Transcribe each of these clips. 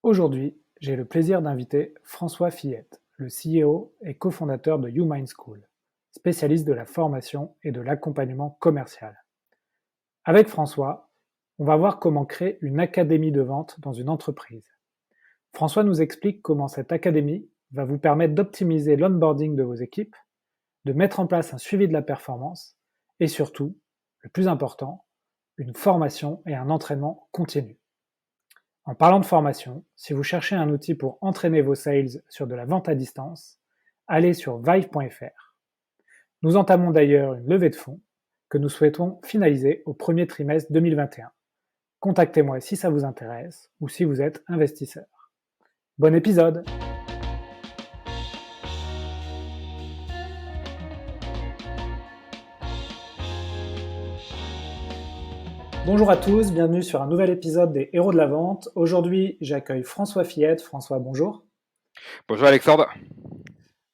Aujourd'hui, j'ai le plaisir d'inviter François Fillette, le CEO et cofondateur de YouMind School, spécialiste de la formation et de l'accompagnement commercial. Avec François, on va voir comment créer une académie de vente dans une entreprise. François nous explique comment cette académie va vous permettre d'optimiser l'onboarding de vos équipes, de mettre en place un suivi de la performance et surtout, le plus important, une formation et un entraînement continu. En parlant de formation, si vous cherchez un outil pour entraîner vos sales sur de la vente à distance, allez sur vive.fr. Nous entamons d'ailleurs une levée de fonds que nous souhaitons finaliser au premier trimestre 2021. Contactez-moi si ça vous intéresse ou si vous êtes investisseur. Bon épisode! Bonjour à tous, bienvenue sur un nouvel épisode des Héros de la Vente. Aujourd'hui, j'accueille François Fillette. François, bonjour. Bonjour Alexandre.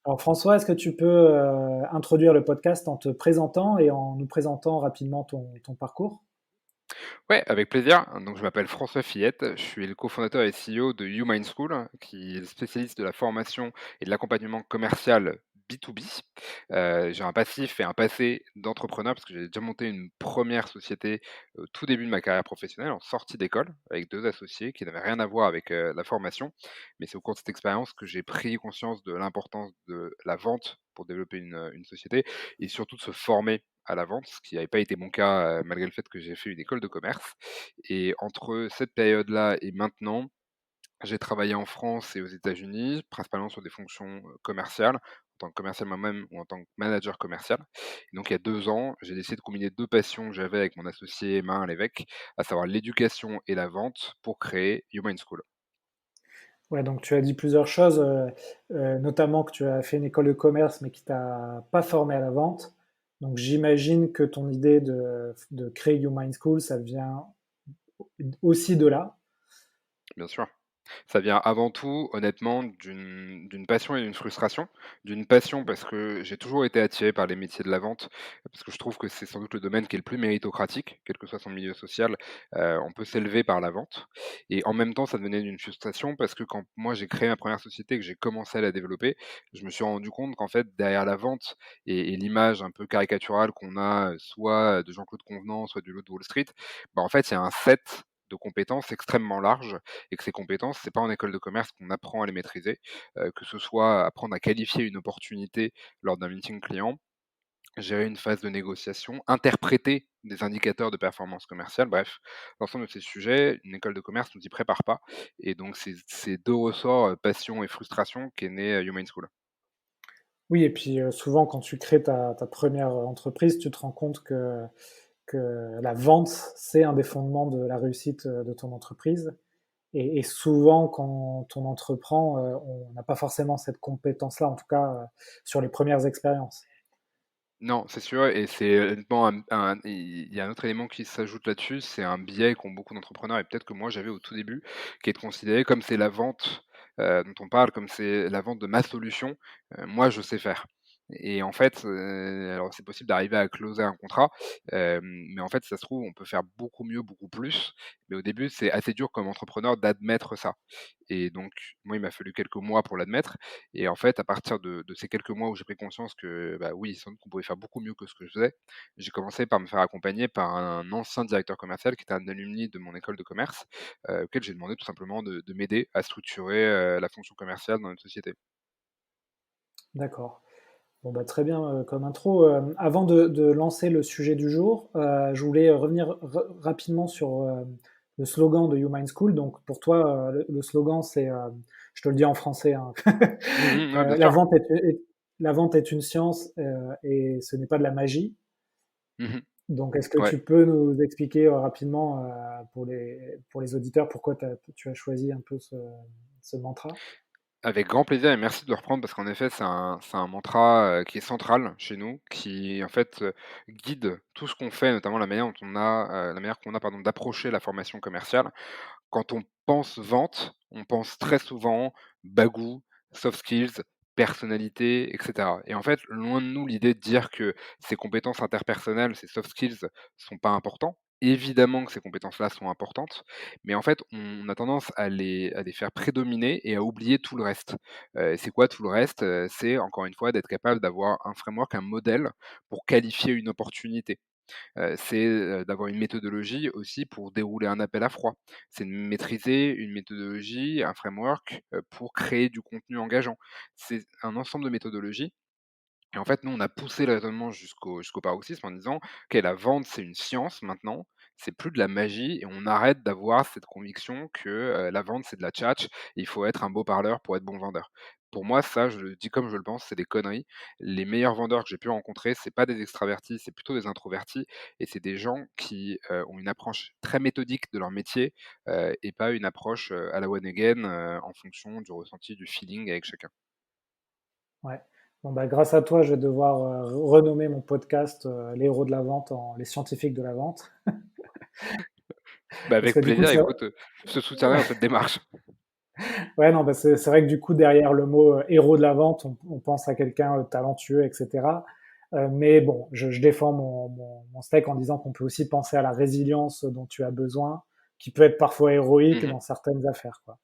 Alors François, est-ce que tu peux introduire le podcast en te présentant et en nous présentant rapidement ton parcours? Ouais, avec plaisir. Donc, je m'appelle François Fillette, je suis le cofondateur et CEO de YouMind School, qui est spécialiste de la formation et de l'accompagnement commercial B2B. J'ai un passif et un passé d'entrepreneur parce que j'ai déjà monté une première société au tout début de ma carrière professionnelle, en sortie d'école, avec 2 associés qui n'avaient rien à voir avec, la formation. Mais c'est au cours de cette expérience que j'ai pris conscience de l'importance de la vente pour développer une société et surtout de se former à la vente, ce qui n'avait pas été mon cas, malgré le fait que j'ai fait une école de commerce. Et entre cette période-là et maintenant, j'ai travaillé en France et aux États-Unis, principalement sur des fonctions, commerciales, en tant que commercial moi-même ou en tant que manager commercial. Et donc il y a 2 ans, j'ai décidé de combiner 2 passions que j'avais avec mon associé Marin Lévesque, à savoir l'éducation et la vente pour créer Human School. Ouais, donc tu as dit plusieurs choses, notamment que tu as fait une école de commerce, mais qui t'a pas formé à la vente. Donc j'imagine que ton idée de créer You Mind School, ça vient aussi de là. Bien sûr. Ça vient avant tout, honnêtement, d'une passion et d'une frustration. D'une passion parce que j'ai toujours été attiré par les métiers de la vente, parce que je trouve que c'est sans doute le domaine qui est le plus méritocratique, quel que soit son milieu social, on peut s'élever par la vente. Et en même temps, ça devenait d'une frustration parce que quand moi j'ai créé ma première société et que j'ai commencé à la développer, je me suis rendu compte qu'en fait, derrière la vente et l'image un peu caricaturale qu'on a, soit de Jean-Claude Convenant, soit du Loup de Wall Street, bah, en fait, il y a un set de compétences extrêmement large et que ces compétences, c'est pas en école de commerce qu'on apprend à les maîtriser, que ce soit apprendre à qualifier une opportunité lors d'un meeting client, gérer une phase de négociation, interpréter des indicateurs de performance commerciale, bref, l'ensemble de ces sujets, une école de commerce ne nous y prépare pas et donc c'est ces 2 ressorts, passion et frustration qu'est né, Human School. Oui, et puis souvent quand tu crées ta première entreprise, tu te rends compte que la vente, c'est un des fondements de la réussite de ton entreprise. Et souvent, quand on entreprend, on n'a pas forcément cette compétence-là, en tout cas sur les premières expériences. Non, c'est sûr et c'est honnêtement il y a un autre élément qui s'ajoute là-dessus, c'est un biais qu'ont beaucoup d'entrepreneurs et peut-être que moi j'avais au tout début, qui est de considérer comme c'est la vente, dont on parle, comme c'est la vente de ma solution, moi je sais faire. Et en fait, alors c'est possible d'arriver à closer un contrat, mais en fait, ça se trouve, on peut faire beaucoup mieux, beaucoup plus. Mais au début, c'est assez dur comme entrepreneur d'admettre ça. Et donc, moi, il m'a fallu quelques mois pour l'admettre. Et en fait, à partir de ces quelques mois où j'ai pris conscience que, bah, oui, sans doute qu'on pouvait faire beaucoup mieux que ce que je faisais, j'ai commencé par me faire accompagner par un ancien directeur commercial qui était un alumni de mon école de commerce, auquel j'ai demandé tout simplement de m'aider à structurer, la fonction commerciale dans notre société. D'accord. Bon, bah, très bien comme intro. Avant de lancer le sujet du jour, je voulais revenir rapidement sur le slogan de You Mind School. Donc pour toi, le slogan, c'est, je te le dis en français, hein, Mmh mh. Ouais, bien la sûr. vente la vente est une science et ce n'est pas de la magie. Mmh. Donc, est-ce que Ouais. tu peux nous expliquer rapidement pour les auditeurs pourquoi tu as choisi un peu ce mantra? Avec grand plaisir et merci de le reprendre parce qu'en effet, c'est un mantra, qui est central chez nous, qui en fait, guide tout ce qu'on fait, notamment la manière qu'on a pardon, d'approcher la formation commerciale. Quand on pense vente, on pense très souvent bagou, soft skills, personnalité et cetera et en fait, loin de nous l'idée de dire que ces compétences interpersonnelles, ces soft skills sont pas importants, Évidemment que ces compétences-là sont importantes, mais en fait, on a tendance à les faire prédominer et à oublier tout le reste. C'est quoi tout le reste? C'est encore une fois d'être capable d'avoir un framework, un modèle pour qualifier une opportunité. C'est, d'avoir une méthodologie aussi pour dérouler un appel à froid. C'est de maîtriser une méthodologie, un framework, pour créer du contenu engageant. C'est un ensemble de méthodologies et en fait, nous, on a poussé le raisonnement jusqu'au paroxysme en disant: «OK, la vente, c'est une science maintenant, c'est plus de la magie et on arrête d'avoir cette conviction que, la vente, c'est de la tchatch et il faut être un beau parleur pour être bon vendeur». Pour moi, ça, je le dis comme je le pense, c'est des conneries. Les meilleurs vendeurs que j'ai pu rencontrer, c'est pas des extravertis, c'est plutôt des introvertis et c'est des gens qui, ont une approche très méthodique de leur métier, et pas une approche, à la one again, en fonction du ressenti, du feeling avec chacun. Ouais. Bon, bah, grâce à toi, je vais devoir, renommer mon podcast, «Les héros de la vente» en «Les scientifiques de la vente». Bah, Parce que avec du coup, plaisir, c'est écoute, je te soutiendrai dans cette démarche. ouais, non, bah, c'est vrai que du coup, derrière le mot, héros de la vente, on pense à quelqu'un, talentueux et cetera. Mais bon, je défends mon steak en disant qu'on peut aussi penser à la résilience dont tu as besoin, qui peut être parfois héroïque Mmh. dans certaines affaires, quoi.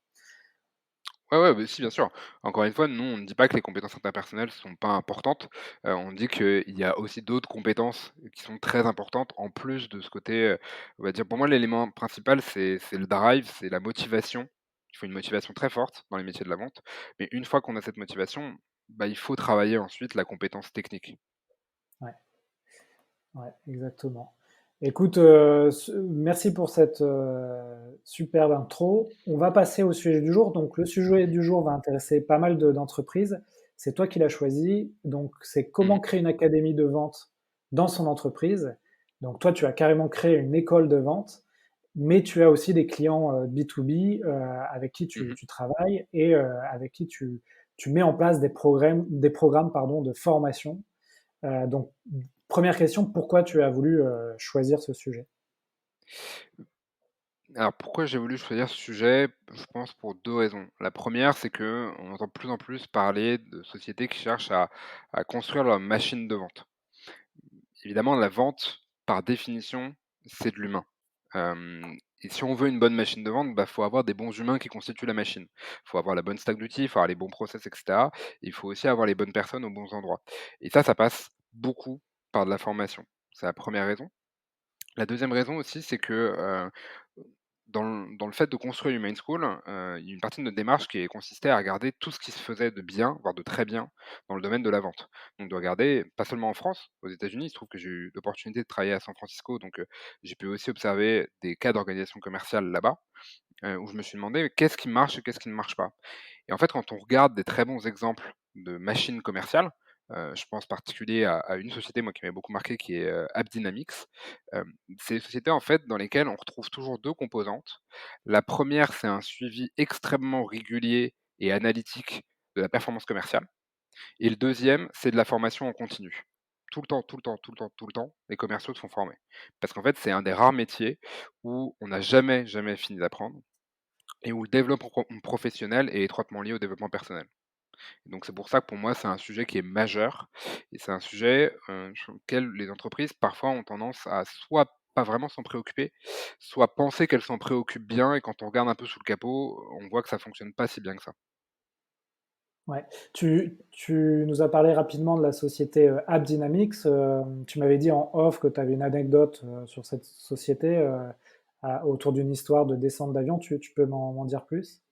Ouais, ouais, bah, si, bien sûr. Encore une fois, nous, on ne dit pas que les compétences interpersonnelles sont pas importantes. On dit qu'il y a aussi d'autres compétences qui sont très importantes en plus de ce côté, on va dire pour moi, l'élément principal, c'est le drive, c'est la motivation. Il faut une motivation très forte dans les métiers de la vente. Mais une fois qu'on a cette motivation, bah, il faut travailler ensuite la compétence technique. Ouais, ouais, exactement. Écoute, merci pour cette, superbe intro. On va passer au sujet du jour. Donc le sujet du jour va intéresser pas mal d'entreprises. C'est toi qui l'as choisi. Donc c'est Mmh comment mh. créer une académie de vente dans son entreprise. Donc toi, tu as carrément créé une école de vente, mais tu as aussi des clients, B2B, avec qui Mmh. tu travailles et avec qui tu mets en place des programmes, pardon, de formation. Donc, première question, pourquoi tu as voulu choisir ce sujet? Alors pourquoi j'ai voulu choisir ce sujet? Je pense pour 2 raisons. La première, c'est que on entend de plus en plus parler de sociétés qui cherchent à construire leur machine de vente. Évidemment, la vente, par définition, c'est de l'humain. Et si on veut une bonne machine de vente, bah, faut avoir des bons humains qui constituent la machine. Il faut avoir la bonne stack d'outils, il faut avoir les bons process et cetera. Il faut aussi avoir les bonnes personnes aux bons endroits. Et ça passe beaucoup par de la formation. C'est la première raison. La deuxième raison aussi, c'est que, dans le fait de construire Human School, il y a une partie de notre démarche qui consistait à regarder tout ce qui se faisait de bien, voire de très bien, dans le domaine de la vente. Donc de regarder, pas seulement en France, aux États-Unis, il se trouve que j'ai eu l'opportunité de travailler à San Francisco, donc j'ai pu aussi observer des cas d'organisation commerciale là-bas, où je me suis demandé: «Qu'est-ce qui marche et qu'est-ce qui ne marche pas?» Et en fait, quand on regarde des très bons exemples de machines commerciales, je pense en particulier à une société, moi, qui m'avait beaucoup marqué, qui est, AppDynamics. C'est des sociétés, en fait, dans lesquelles on retrouve toujours 2 composantes. La première, c'est un suivi extrêmement régulier et analytique de la performance commerciale et le deuxième, c'est de la formation en continu. Tout le temps, tout le temps, tout le temps, tout le temps, les commerciaux se font former. Parce qu'en fait, c'est un des rares métiers où on n'a jamais, jamais fini d'apprendre et où le développement professionnel est étroitement lié au développement personnel. Donc c'est pour ça que pour moi, c'est un sujet qui est majeur et c'est un sujet, sur lequel les entreprises parfois ont tendance à soit pas vraiment s'en préoccuper, soit penser qu'elles s'en préoccupent bien et quand on regarde un peu sous le capot, on voit que ça fonctionne pas si bien que ça. Ouais. Tu nous as parlé rapidement de la société, AppDynamics. Tu m'avais dit en off que tu avais une anecdote, sur cette société, autour d'une histoire de descente d'avion. Tu peux m'en dire plus?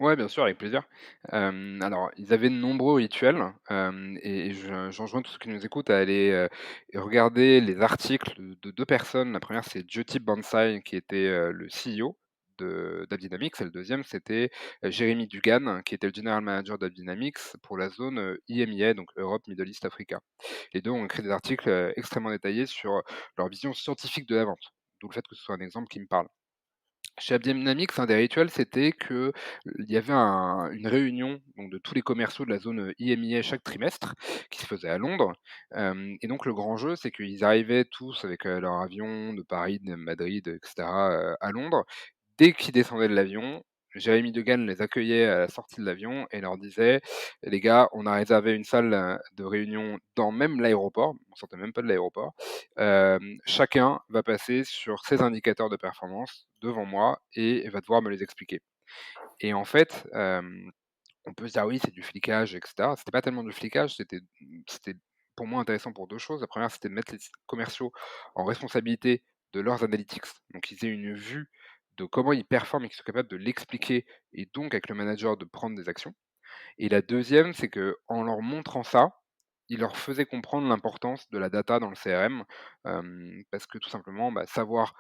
Ouais, bien sûr, avec plaisir. Alors, ils avaient de nombreux rituels, et j'enjoins tous ceux qui nous écoutent à aller, regarder les articles de 2 personnes. La première, c'est Jyoti Bansal qui était, le CEO d'AppDynamics et le deuxième, c'était, Jérémy Dugan qui était le general manager d'AppDynamics pour la zone, EMEA, donc Europe, Middle East, Africa. Les 2 ont écrit des articles, extrêmement détaillés sur leur vision scientifique de la vente, d'où le fait que ce soit un exemple qui me parle. Chez AppDynamics, un des rituels, c'était qu'il y avait une réunion donc de tous les commerciaux de la zone, IMIA chaque trimestre qui se faisait à Londres. Et donc le grand jeu, c'est qu'ils arrivaient tous avec, leur avion de Paris, de Madrid et cetera, à Londres. Dès qu'ils descendaient de l'avion, Jérémy Degan les accueillait à la sortie de l'avion et leur disait: «Les gars, on a réservé une salle, de réunion dans même l'aéroport», on sortait même pas de l'aéroport. «Chacun va passer sur ses indicateurs de performance devant moi et va devoir me les expliquer». Et en fait, on peut se dire: «Oui, c'est du flicage et cetera». C'était pas tellement du flicage, c'était pour moi intéressant pour 2 choses. La première, c'était de mettre les commerciaux en responsabilité de leurs analytics, donc qu'ils aient une vue de comment ils performent et qu'ils soient capables de l'expliquer et donc avec le manager de prendre des actions. Et la deuxième, c'est qu'en leur montrant ça, ils leur faisaient comprendre l'importance de la data dans le CRM, parce que tout simplement, savoir,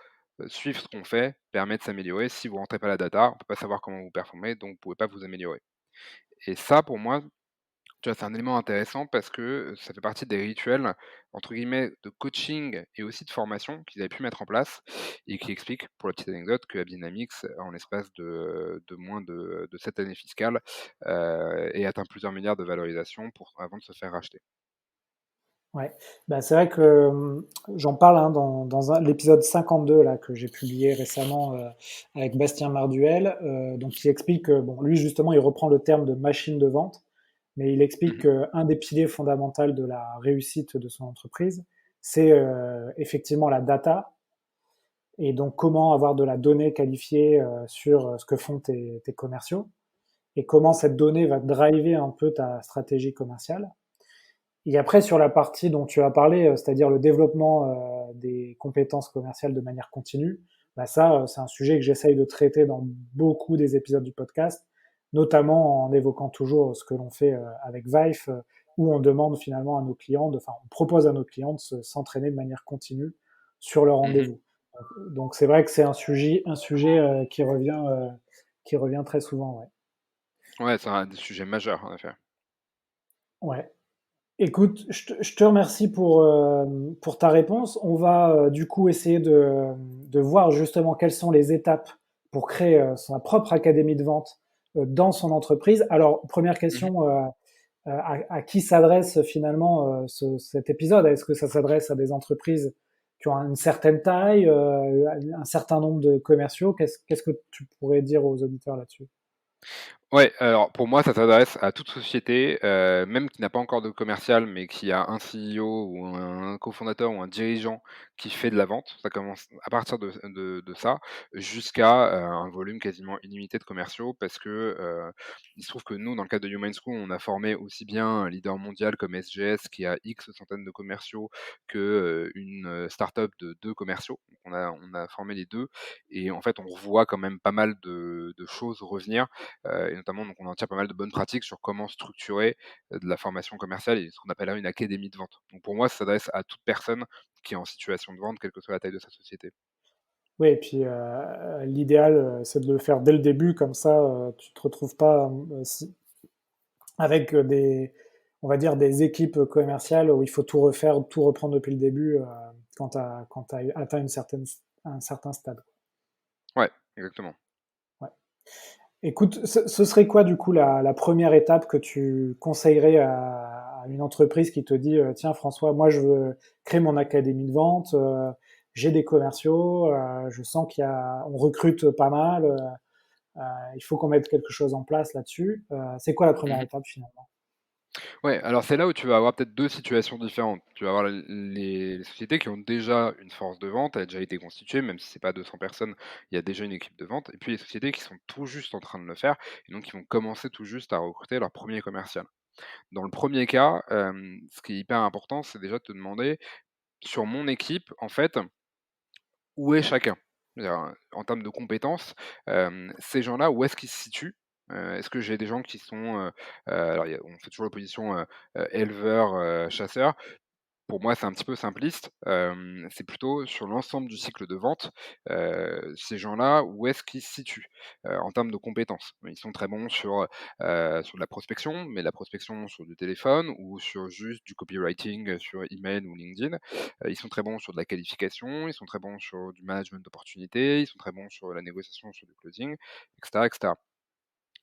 suivre ce qu'on fait permet de s'améliorer. Si vous rentrez pas la data, on peut pas savoir comment vous performez, donc vous pouvez pas vous améliorer. Et ça, pour moi, tu vois, c'est un élément intéressant parce que, ça fait partie des rituels, entre guillemets, de coaching et aussi de formation qu'ils avaient pu mettre en place et qui expliquent, pour la petite anecdote, que Dynamics, en l'espace de moins de 7 années fiscales, ait atteint plusieurs milliards de valorisation avant de se faire racheter. Ouais, bah, c'est vrai que j'en parle hein, dans l'épisode 52 là, que j'ai publié récemment avec Bastien Marduel, donc qui explique que, bon, lui justement, il reprend le terme de machine de vente, mais il explique Mmh. qu'un des piliers fondamentaux de la réussite de son entreprise, c'est effectivement la data, et donc comment avoir de la donnée qualifiée sur ce que font tes commerciaux, et comment cette donnée va driver un peu ta stratégie commerciale. Et après, sur la partie dont tu as parlé, c'est-à-dire le développement des compétences commerciales de manière continue, bah ça, c'est un sujet que j'essaye de traiter dans beaucoup des épisodes du podcast, notamment en évoquant toujours ce que l'on fait avec Vive, où on demande finalement à nos clients, enfin, on propose à nos clients de s'entraîner de manière continue sur leur Mmh. rendez-vous. Donc c'est vrai que c'est un sujet qui revient très souvent, ouais. Ouais, c'est un des sujets majeurs, en effet. Ouais. Écoute, je te remercie pour ta réponse. On va du coup essayer de voir justement quelles sont les étapes pour créer sa propre académie de vente dans son entreprise. Alors, première Mmh. question, à qui s'adresse finalement cet épisode? Est-ce que ça s'adresse à des entreprises qui ont une certaine taille, un certain nombre de commerciaux? Qu'est-ce que tu pourrais dire aux auditeurs là-dessus? Ouais, alors pour moi, ça s'adresse à toute société, même qui n'a pas encore de commercial, mais qui a un CEO ou un cofondateur ou un dirigeant qui fait de la vente. Ça commence à partir de ça, jusqu'à, un volume quasiment illimité de commerciaux parce que, il se trouve que nous, dans le cadre de Human School, on a formé aussi bien un leader mondial comme SGS qui a X centaines de commerciaux que, une, start-up de 2 commerciaux. Donc on a formé les 2 et en fait, on revoit quand même pas mal de choses revenir. Et notamment, donc on en tire pas mal de bonnes pratiques sur comment structurer, de la formation commerciale et ce qu'on appelle là une académie de vente. Donc pour moi, ça s'adresse à toute personne qui est en situation de vente, quelle que soit la taille de sa société. Oui, et puis l'idéal, c'est de le faire dès le début, comme ça, tu te retrouves pas avec on va dire, des équipes commerciales où il faut tout refaire, tout reprendre depuis le début quand tu as atteint un certain stade. Ouais, exactement. Ouais. Écoute, ce serait quoi du coup la première étape que tu conseillerais à une entreprise qui te dit tiens François, moi je veux créer mon académie de vente, j'ai des commerciaux, je sens on recrute pas mal, il faut qu'on mette quelque chose en place là-dessus. C'est quoi la première Mmh. étape finalement? Ouais, alors c'est là où tu vas avoir peut-être 2 situations différentes. Tu vas avoir les sociétés qui ont déjà une force de vente, elle a déjà été constituée, même si c'est pas 200 personnes, il y a déjà une équipe de vente et puis les sociétés qui sont tout juste en train de le faire et donc qui vont commencer tout juste à recruter leur premier commercial. Dans le premier cas, ce qui est hyper important, c'est déjà de te demander: «Sur mon équipe, en fait, où est chacun?» C'est-à-dire, en termes de compétences, ces gens-là, où est-ce qu'ils se situent? Est-ce que j'ai des gens qui sont, alors on fait toujours l'opposition, éleveur, chasseur. Pour moi, c'est un petit peu simpliste, c'est plutôt sur l'ensemble du cycle de vente, ces gens-là, où est-ce qu'ils se situent, en termes de compétences? Ils sont très bons sur de la prospection, mais la prospection sur du téléphone ou sur juste du copywriting, sur email ou LinkedIn. Ils sont très bons sur de la qualification, ils sont très bons sur du management d'opportunités, ils sont très bons sur la négociation, sur du closing, et cetera, et cetera.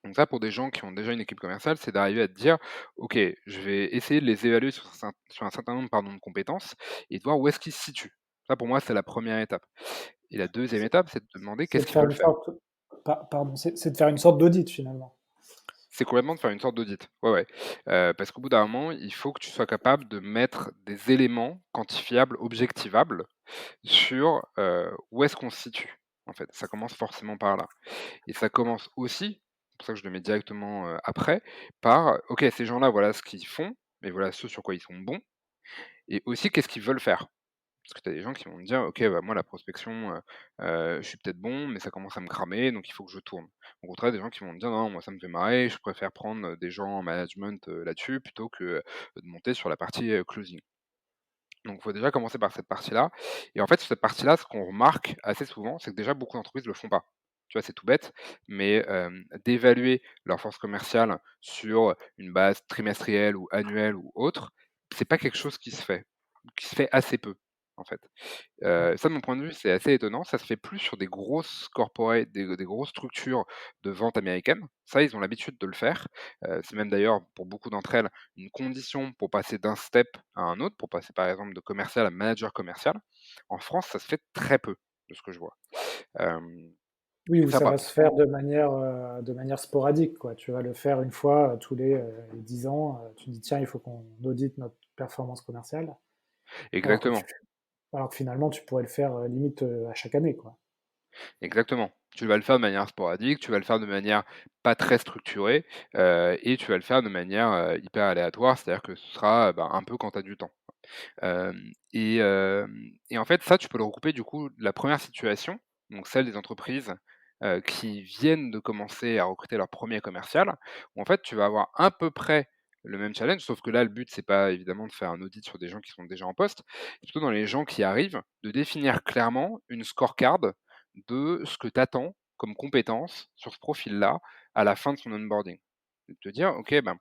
Donc ça, pour des gens qui ont déjà une équipe commerciale, c'est d'arriver à te dire: «OK, je vais essayer de les évaluer sur un certain nombre, pardon, de compétences et de voir où est-ce qu'ils se situent». Ça, pour moi, c'est la première étape et la deuxième C'est étape, c'est de te demander c'est qu'est-ce de qu'ils faire veulent une faire? sorte. pardon, c'est de faire une sorte d'audit finalement. C'est complètement de faire une sorte d'audit. Ouais, ouais. Parce qu'au bout d'un moment, il faut que tu sois capable de mettre des éléments quantifiables, objectivables sur, où est-ce qu'on se situe, en fait. Ça commence forcément par là et ça commence aussi, c'est pour ça que je le mets directement, après, par: «OK, ces gens-là, voilà ce qu'ils font et voilà ce sur quoi ils sont bons et aussi qu'est-ce qu'ils veulent faire?» Parce que tu as des gens qui vont me dire: «OK, bah, moi la prospection, je suis peut-être bon, mais ça commence à me cramer, donc il faut que je tourne». Au contraire, des gens qui vont me dire: «Non, moi ça me fait marrer, je préfère prendre, des gens en management, là-dessus plutôt que, de monter sur la partie, closing». Donc il faut déjà commencer par cette partie-là et en fait, sur cette partie-là, ce qu'on remarque assez souvent, c'est que déjà beaucoup d'entreprises le font pas. Tu vois, c'est tout bête, mais d'évaluer leur force commerciale sur une base trimestrielle ou annuelle ou autre, c'est pas quelque chose qui se fait assez peu, en fait. Ouais. Ça, de mon point de vue, c'est assez étonnant. Ça se fait plus sur des grosses corporates, des grosses structures de vente américaines. Ça, ils ont l'habitude de le faire. C'est même d'ailleurs, pour beaucoup d'entre elles, une condition pour passer d'un step à un autre, pour passer, par exemple, de commercial à manager commercial. En France, ça se fait très peu, de ce que je vois. Hem Oui, et ou ça, ça par va se faire de manière sporadique, quoi. Tu vas le faire une fois, tous les 10 ans, tu dis: «Tiens, il faut qu'on audite notre performance commerciale», alors que tu exactement. alors que finalement tu pourrais le faire, limite, à chaque année, quoi. Exactement. Tu vas le faire de manière sporadique, tu vas le faire de manière pas très structurée, et tu vas le faire de manière, hyper aléatoire. C'est-à-dire que ce sera, bah, un peu quand tu as du temps. Et en fait, ça, tu peux le regrouper du coup, la première situation, donc celle des entreprises, qui viennent de commencer à recruter leur premier commercial, où en fait, tu vas avoir à peu près le même challenge, sauf que là, le but, c'est pas évidemment de faire un audit sur des gens qui sont déjà en poste, c'est plutôt dans les gens qui arrivent, de définir clairement une scorecard de ce que tu attends comme compétences sur ce profil-là à la fin de son onboarding. De te dire: «OK, ben,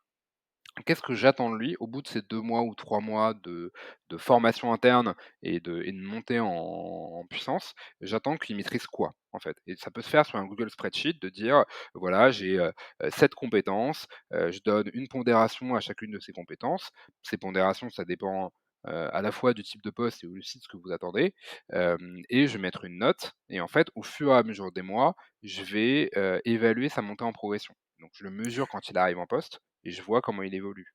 qu'est-ce que j'attends de lui au bout de ces 2 mois ou 3 mois de formation interne et de montée en puissance? J'attends qu'il maîtrise quoi, en fait? Et ça peut se faire sur un Google Spreadsheet de dire: «Voilà, j'ai, 7 compétences, je donne une pondération à chacune de ces compétences». Ces pondérations, ça dépend, à la fois du type de poste et aussi de ce que vous attendez, et je vais mettre une note et en fait, au fur et à mesure des mois, je vais, évaluer sa montée en progression. Donc je le mesure quand il arrive en poste et je vois comment il évolue.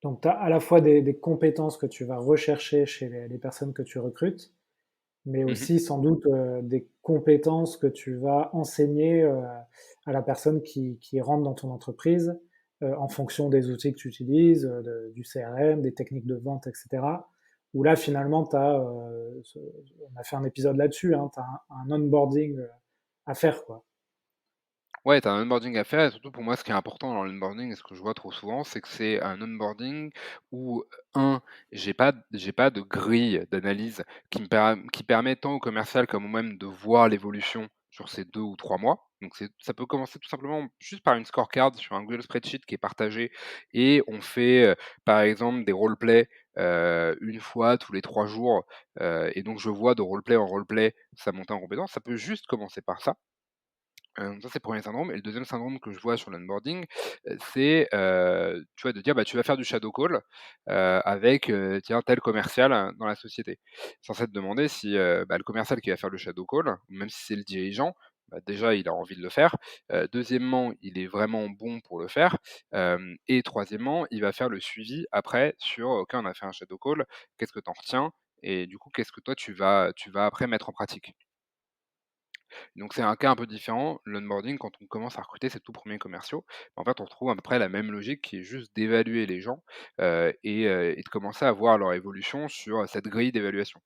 Donc tu as à la fois des compétences que tu vas rechercher chez les personnes que tu recrutes, mais Mmh mh. aussi sans doute, des compétences que tu vas enseigner, à la personne qui rentre dans ton entreprise, en fonction des outils que tu utilises, du CRM, des techniques de vente et cetera. Où là finalement tu as, on a fait un épisode là-dessus, hein, tu as un onboarding, à faire, quoi. Ouais, tu as un onboarding à faire et surtout pour moi, ce qui est important dans l'onboarding et ce que je vois trop souvent, c'est que c'est un onboarding où, 1, j'ai pas de grille d'analyse qui permet tant au commercial comme au même de voir l'évolution sur ces 2 ou 3 mois. Donc ça peut commencer tout simplement juste par une scorecard sur un Google Spreadsheet qui est partagé et on fait, par exemple des roleplays, 1 fois tous les 3 jours, et donc je vois de roleplay en roleplay sa montée en compétence. Ça peut juste commencer par ça. Ça, c'est le premier syndrome et le deuxième syndrome que je vois sur l'onboarding, c'est, tu vois, de dire: «Bah, tu vas faire du shadow call, avec, tiens, tel commercial, dans la société». Censé te demander si, bah, le commercial qui va faire le shadow call, même si c'est le dirigeant, bah, déjà, il a envie de le faire. Deuxièmement, il est vraiment bon pour le faire. Et troisièmement, il va faire le suivi après sur: «OK, on a fait un shadow call, qu'est-ce que tu en retiens? Et du coup, qu'est-ce que toi tu vas après mettre en pratique?» Donc c'est un cas un peu différent. L'onboarding, quand on commence à recruter ses tout premiers commerciaux, en fait, on retrouve à peu près la même logique qui est juste d'évaluer les gens, et de commencer à voir leur évolution sur cette grille d'évaluation.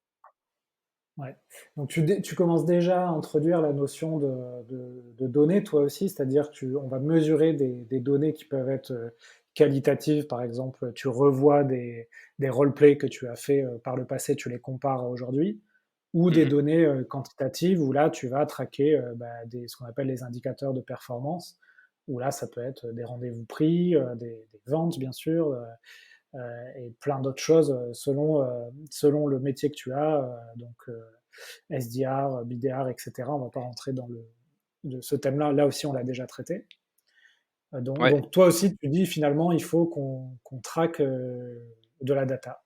Ouais. Donc tu commences déjà à introduire la notion de données toi aussi, c'est-à-dire on va mesurer des données qui peuvent être, qualitatives. Par exemple, tu revois des roleplays que tu as fait, par le passé, tu les compares à aujourd'hui, ou des Mmh. données, quantitatives où là tu vas traquer, bah, ce qu'on appelle les indicateurs de performance, où là ça peut être des rendez-vous pris, des ventes bien sûr, et plein d'autres choses, selon le métier que tu as, donc SDR, BDR, et cetera. On ne va pas rentrer dans ce thème-là. Là aussi, on l'a déjà traité. Donc, Ouais. donc toi aussi, tu dis finalement, il faut qu'on traque de la data.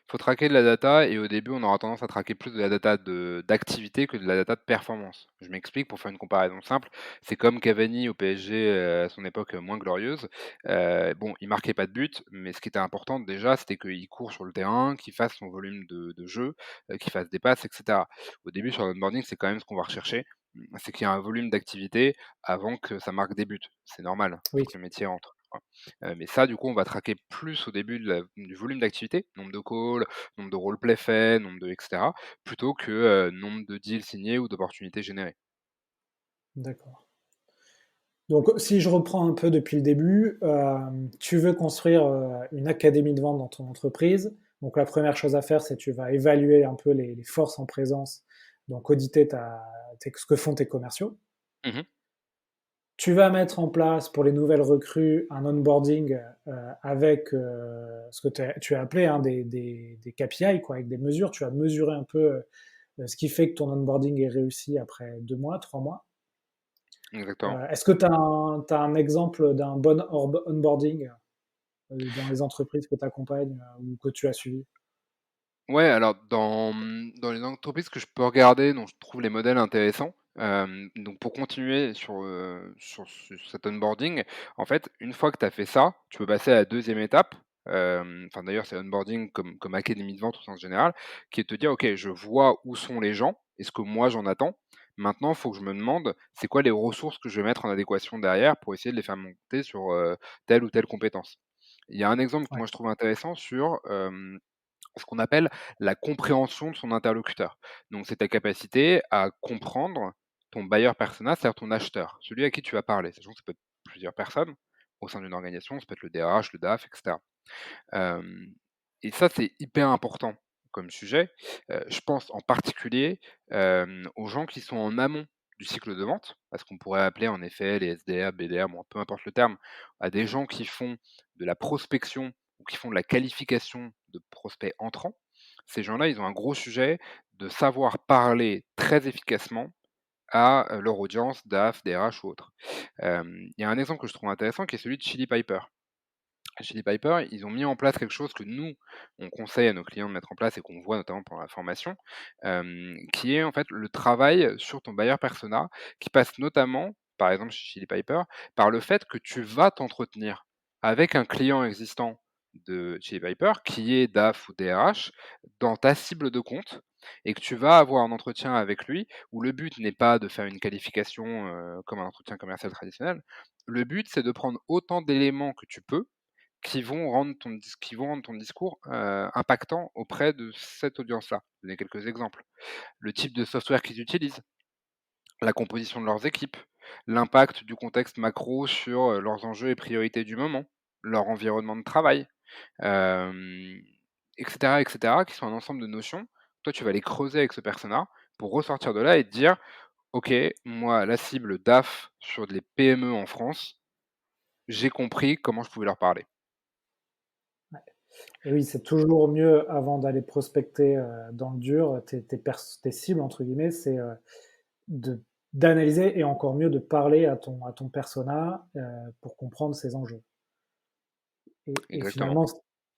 Faut traquer de la data et au début, on aura tendance à traquer plus de la data d'activité que de la data de performance. Je m'explique pour faire une comparaison simple. C'est comme Cavani au PSG, à son époque, moins glorieuse. Bon, il marquait pas de but, mais ce qui était important déjà, c'était qu'il court sur le terrain, qu'il fasse son volume de jeu, qu'il fasse des passes et cetera. Au début, sur l'onboarding, c'est quand même ce qu'on va rechercher, c'est qu'il y a un volume d'activité avant que ça marque des buts. C'est normal Oui. pour que le métier rentre. Mais ça, du coup, on va traquer plus au début du volume d'activité, nombre de calls, nombre de roleplay faits, nombre de et cetera, plutôt que, nombre de deals signés ou d'opportunités générées. D'accord. Donc, si je reprends un peu depuis le début, tu veux construire une académie de vente dans ton entreprise. Donc, la première chose à faire, c'est tu vas évaluer un peu les forces en présence, donc auditer ce que font tes commerciaux. Mmh. Tu vas mettre en place pour les nouvelles recrues un onboarding avec ce que tu as appelé hein, des KPI, quoi, avec des mesures. Tu vas mesurer un peu ce qui fait que ton onboarding est réussi après 2 mois, 3 mois. Exactement. Est-ce que tu as, t'as un exemple d'un bon onboarding dans les entreprises que tu accompagnes ou que tu as suivies? Ouais, alors dans les entreprises que je peux regarder, dont je trouve les modèles intéressants, donc pour continuer sur cet onboarding, en fait, une fois que tu as fait ça, tu peux passer à la deuxième étape, enfin d'ailleurs c'est onboarding comme académie de vente au sens général, qui est de te dire: «OK, je vois où sont les gens et ce que moi j'en attends. Maintenant, il faut que je me demande, c'est quoi les ressources que je vais mettre en adéquation derrière pour essayer de les faire monter sur, telle ou telle compétence». Il y a un exemple que Ouais, moi je trouve intéressant sur, ce qu'on appelle la compréhension de son interlocuteur. Donc, c'est ta capacité à comprendre ton buyer persona, c'est-à-dire ton acheteur, celui à qui tu vas parler, sachant que ça peut être plusieurs personnes au sein d'une organisation, ça peut être le DRH, le DAF, et cetera. Hem et ça, c'est hyper important comme sujet. Je pense en particulier, aux gens qui sont en amont du cycle de vente, parce qu'on pourrait appeler en effet les SDR, BDR, bon, peu importe le terme, à des gens qui font de la prospection ou qui font de la qualification de prospects entrants. Ces gens-là, ils ont un gros sujet de savoir parler très efficacement à, leur audience DAF, DRH ou autre. Il y a un exemple que je trouve intéressant qui est celui de Chili Piper. Chez les Piper, ils ont mis en place quelque chose que nous, on conseille à nos clients de mettre en place et qu'on voit notamment pendant la formation, qui est en fait le travail sur ton buyer persona, qui passe notamment, par exemple chez Chili Piper, par le fait que tu vas t'entretenir avec un client existant de Chili Piper, qui est DAF ou DRH, dans ta cible de compte, et que tu vas avoir un entretien avec lui, où le but n'est pas de faire une qualification comme un entretien commercial traditionnel. Le but, c'est de prendre autant d'éléments que tu peux qui vont rendre ton discours, impactant auprès de cette audience-là. Je vais donner quelques exemples. Le type de software qu'ils utilisent, la composition de leurs équipes, l'impact du contexte macro sur, leurs enjeux et priorités du moment, leur environnement de travail, hem, et cetera, qui sont un ensemble de notions. Toi, tu vas les creuser avec ce persona pour ressortir de là et te dire: «OK, moi, la cible DAF sur les PME en France, j'ai compris comment je pouvais leur parler». ouais. Et oui, c'est toujours mieux avant d'aller prospecter dans le dur tes cibles, entre guillemets, c'est de d'analyser et encore mieux de parler à ton persona pour comprendre ses enjeux. Et Exactement. finalement,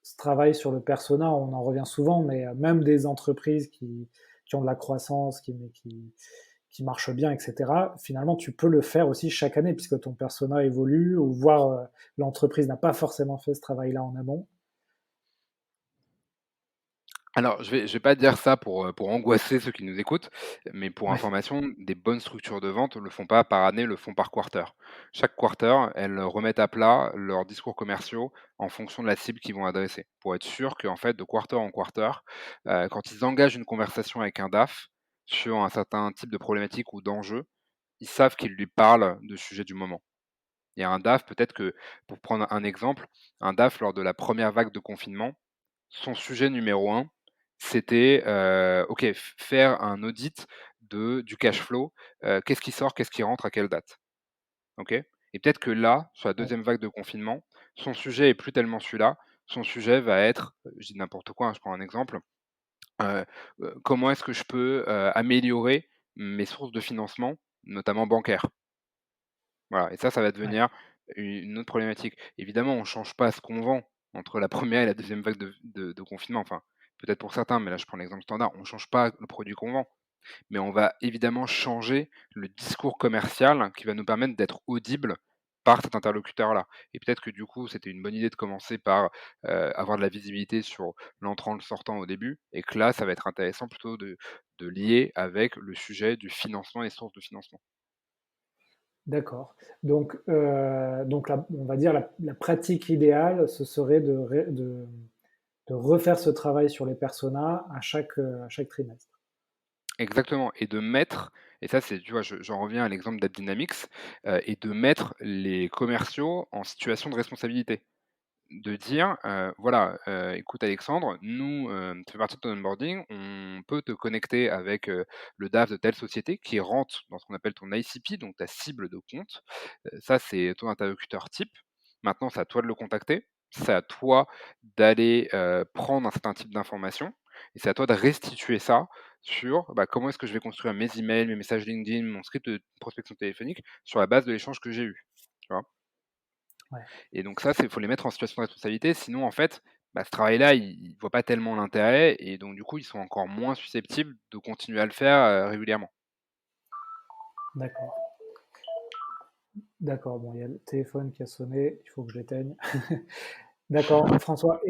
ce travail sur le persona, on en revient souvent, mais même des entreprises qui ont de la croissance, qui marchent bien, et cetera, finalement, tu peux le faire aussi chaque année puisque ton persona évolue ou voire, l'entreprise n'a pas forcément fait ce travail-là en amont. Alors, je vais pas dire ça pour angoisser ceux qui nous écoutent, mais pour Ouais, information, des bonnes structures de vente le font pas par année, le font par quarter. Chaque quarter, elles remettent à plat leurs discours commerciaux en fonction de la cible qu'ils vont adresser, pour être sûr qu'en fait, de quarter en quarter, quand ils engagent une conversation avec un DAF sur un certain type de problématique ou d'enjeu, ils savent qu'ils lui parlent de sujet du moment. Il y a un DAF, peut-être que pour prendre un exemple, un DAF lors de la première vague de confinement, son sujet numéro un, c'était, OK, faire un audit du cash flow, qu'est-ce qui sort, qu'est-ce qui rentre, à quelle date? OK? Et peut-être que là, sur la ouais, deuxième vague de confinement, son sujet est plus tellement celui-là. Son sujet va être, je dis n'importe quoi, hein, je prends un exemple, heu comment est-ce que je peux, améliorer mes sources de financement, notamment bancaires? Voilà, et ça va ouais. devenir une autre problématique. Évidemment, on ne change pas ce qu'on vend entre la première et la deuxième vague de confinement. Enfin, peut-être pour certains, mais là je prends l'exemple standard, on ne change pas le produit qu'on vend, mais on va évidemment changer le discours commercial qui va nous permettre d'être audible par cet interlocuteur-là. Et peut-être que du coup, c'était une bonne idée de commencer par, avoir de la visibilité sur l'entrant, le sortant au début et que là, ça va être intéressant plutôt de lier avec le sujet du financement et sources de financement. D'accord. Donc on va dire la pratique idéale, ce serait de refaire ce travail sur les personas à chaque trimestre. Exactement et de mettre et ça c'est tu vois, j'en reviens à l'exemple d'AppDynamics, et de mettre les commerciaux en situation de responsabilité. De dire, voilà, «Écoute Alexandre, nous, tu fais partie de ton onboarding, on peut te connecter avec, le DAF de telle société qui rentre dans ce qu'on appelle ton ICP, donc ta cible de compte. Ça, c'est ton interlocuteur type. Maintenant, c'est à toi de le contacter. C'est à toi d'aller, prendre un certain type d'informations et c'est à toi de restituer ça sur, bah, comment est-ce que je vais construire mes emails, mes messages LinkedIn, mon script de prospection téléphonique sur la base de l'échange que j'ai eu». Tu vois? Ouais, Et donc ça, c'est faut les mettre en situation de responsabilité, sinon en fait, bah, ce travail-là, ils voient pas tellement l'intérêt et donc du coup, ils sont encore moins susceptibles de continuer à le faire, régulièrement. d'accord. D'accord, bon, il y a le téléphone qui a sonné, il faut que je l'éteigne. D'accord, François.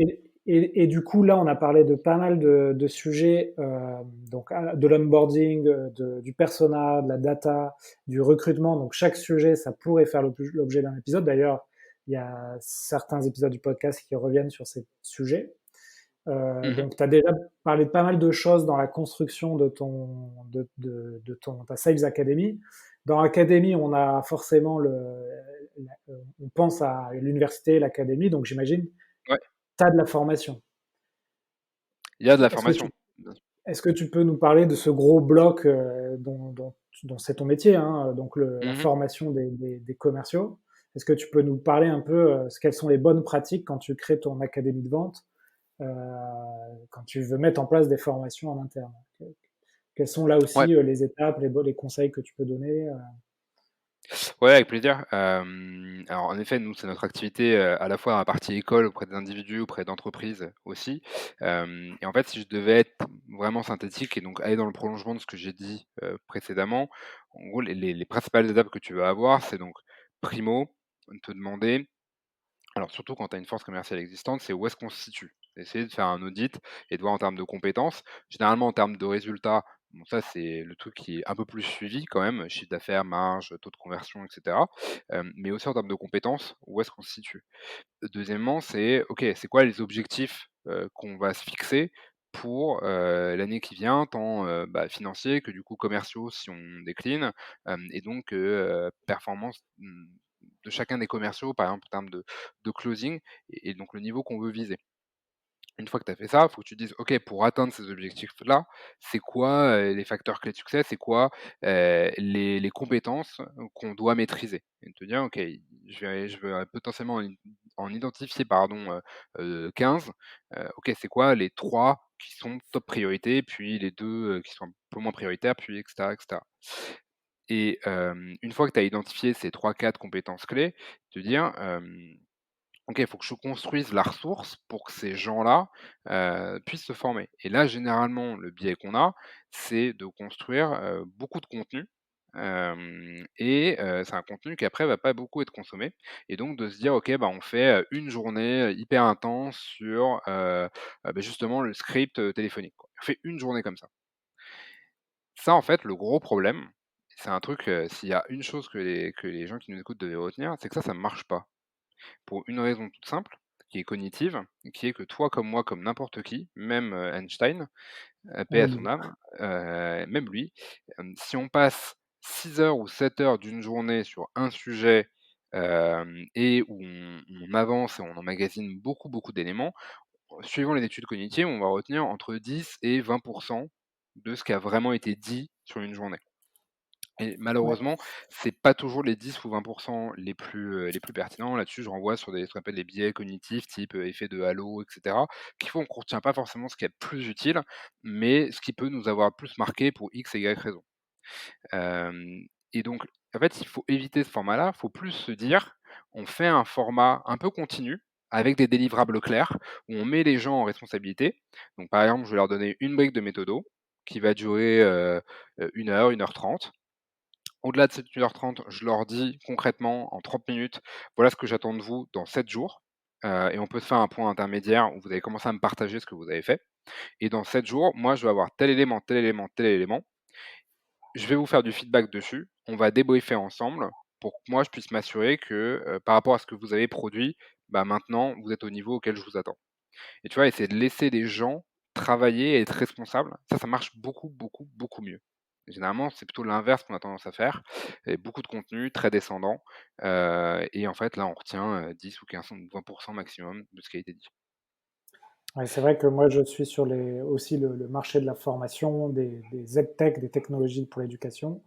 Et du coup, là, on a parlé de pas mal de sujets, donc de l'onboarding, du persona, de la data, du recrutement. Donc chaque sujet, ça pourrait faire l'objet d'un épisode. D'ailleurs, il y a certains épisodes du podcast qui reviennent sur ces sujets. Mmh. Donc, tu as déjà parlé de pas mal de choses dans la construction ta Sales Academy. Dans l'académie, on a forcément on pense à l'université, l'académie, donc j'imagine, Ouais, tu as de la formation. il y a de la Est-ce que formation. tu, est-ce que tu peux nous parler de ce gros bloc dont c'est ton métier, hein, donc la Mmh. formation des commerciaux? Est-ce que tu peux nous parler un peu, quelles sont les bonnes pratiques quand tu crées ton académie de vente, euh, quand tu veux mettre en place des formations en interne? Quelles sont là Ouais. aussi les étapes, les conseils que tu peux donner? Ouais, avec plaisir. Alors en effet, nous, c'est notre activité, à la fois dans la partie école auprès des individus, auprès d'entreprises aussi. Et en fait, si je devais être vraiment synthétique et donc aller dans le prolongement de ce que j'ai dit, précédemment, en gros, les principales étapes que tu vas avoir, c'est donc primo, te demander. Alors surtout quand tu as une force commerciale existante, c'est où est-ce qu'on se situe? Essayer de faire un audit et de voir en termes de compétences. Généralement en termes de résultats, bon ça c'est le truc qui est un peu plus suivi quand même, chiffre d'affaires, marge, taux de conversion et cetera. Mais aussi en termes de compétences, où est-ce qu'on se situe? Deuxièmement, c'est OK, c'est quoi les objectifs, qu'on va se fixer pour, l'année qui vient, tant, bah, financiers que du coup commerciaux si on décline, et donc performance, de chacun des commerciaux, par exemple en termes de closing et donc le niveau qu'on veut viser. Une fois que tu as fait ça, il faut que tu te dises: «OK, pour atteindre ces objectifs-là, c'est quoi, les facteurs clés de succès? C'est quoi, les compétences qu'on doit maîtriser?» et de te dire: «OK, je vais potentiellement en identifier pardon, 15. OK, c'est quoi les 3 qui sont top priorité, puis les 2 qui sont un peu moins prioritaires, puis et cetera, et cetera». Et une fois que tu as identifié ces trois quatre compétences clés, te dire, OK, il faut que je construise la ressource pour que ces gens-là, puissent se former. Et là, généralement, le biais qu'on a, c'est de construire, beaucoup de contenu, c'est un contenu qui après va pas beaucoup être consommé et donc de se dire: «OK, bah, on fait, une journée, hyper intense sur, bah, justement le script, téléphonique, quoi». On fait une journée comme ça. Ça, en fait, le gros problème, c'est un truc, s'il y a une chose que les gens qui nous écoutent devaient retenir, c'est que ça ne marche pas. Pour une raison toute simple, qui est cognitive, qui est que toi comme moi, comme n'importe qui, même, Einstein, paix à Même son lui. âme, même lui, si on passe 6 heures ou 7 heures d'une journée sur un sujet, et où on avance et on emmagasine beaucoup, beaucoup d'éléments, suivant les études cognitives, on va retenir entre 10 et 20 de ce qui a vraiment été dit sur une journée. Et Ouais. malheureusement, c'est pas toujours les 10 ou 20 les plus pertinents. Là-dessus, je renvoie sur ce qu'on appelle les biais cognitifs, type, effet de halo et cetera, qui font qu'on retient pas forcément ce qui est plus utile, mais ce qui peut nous avoir plus marqué pour X et Y raison. Hem et donc, en fait, il faut éviter ce format-là. Il faut plus se dire: «On fait un format un peu continu», avec des délivrables clairs, où on met les gens en responsabilité. Donc par exemple, je vais leur donner une brique de méthodo qui va durer, 1 heure, 1 h 30. Au-delà de cette 1 h 30, je leur dis concrètement en 30 minutes: «Voilà ce que j'attends de vous dans 7 jours», et on peut se faire un point intermédiaire où vous allez commencer à me partager ce que vous avez fait et dans 7 jours, moi, je vais avoir tel élément, tel élément, tel élément. Je vais vous faire du feedback dessus. On va débriefer ensemble pour que moi, je puisse m'assurer que, par rapport à ce que vous avez produit, bah, maintenant, vous êtes au niveau auquel je vous attends. Et tu vois, essayer de laisser les gens travailler et être responsables, ça marche beaucoup, beaucoup, beaucoup mieux. Généralement, c'est plutôt l'inverse qu'on a tendance à faire et beaucoup de contenu très descendant, et en fait, là, on retient, 10 ou 15 ou 20 maximum de ce qui a été dit. Ouais, c'est vrai que moi, je suis sur aussi le marché de la formation, des EdTech, des technologies pour l'éducation.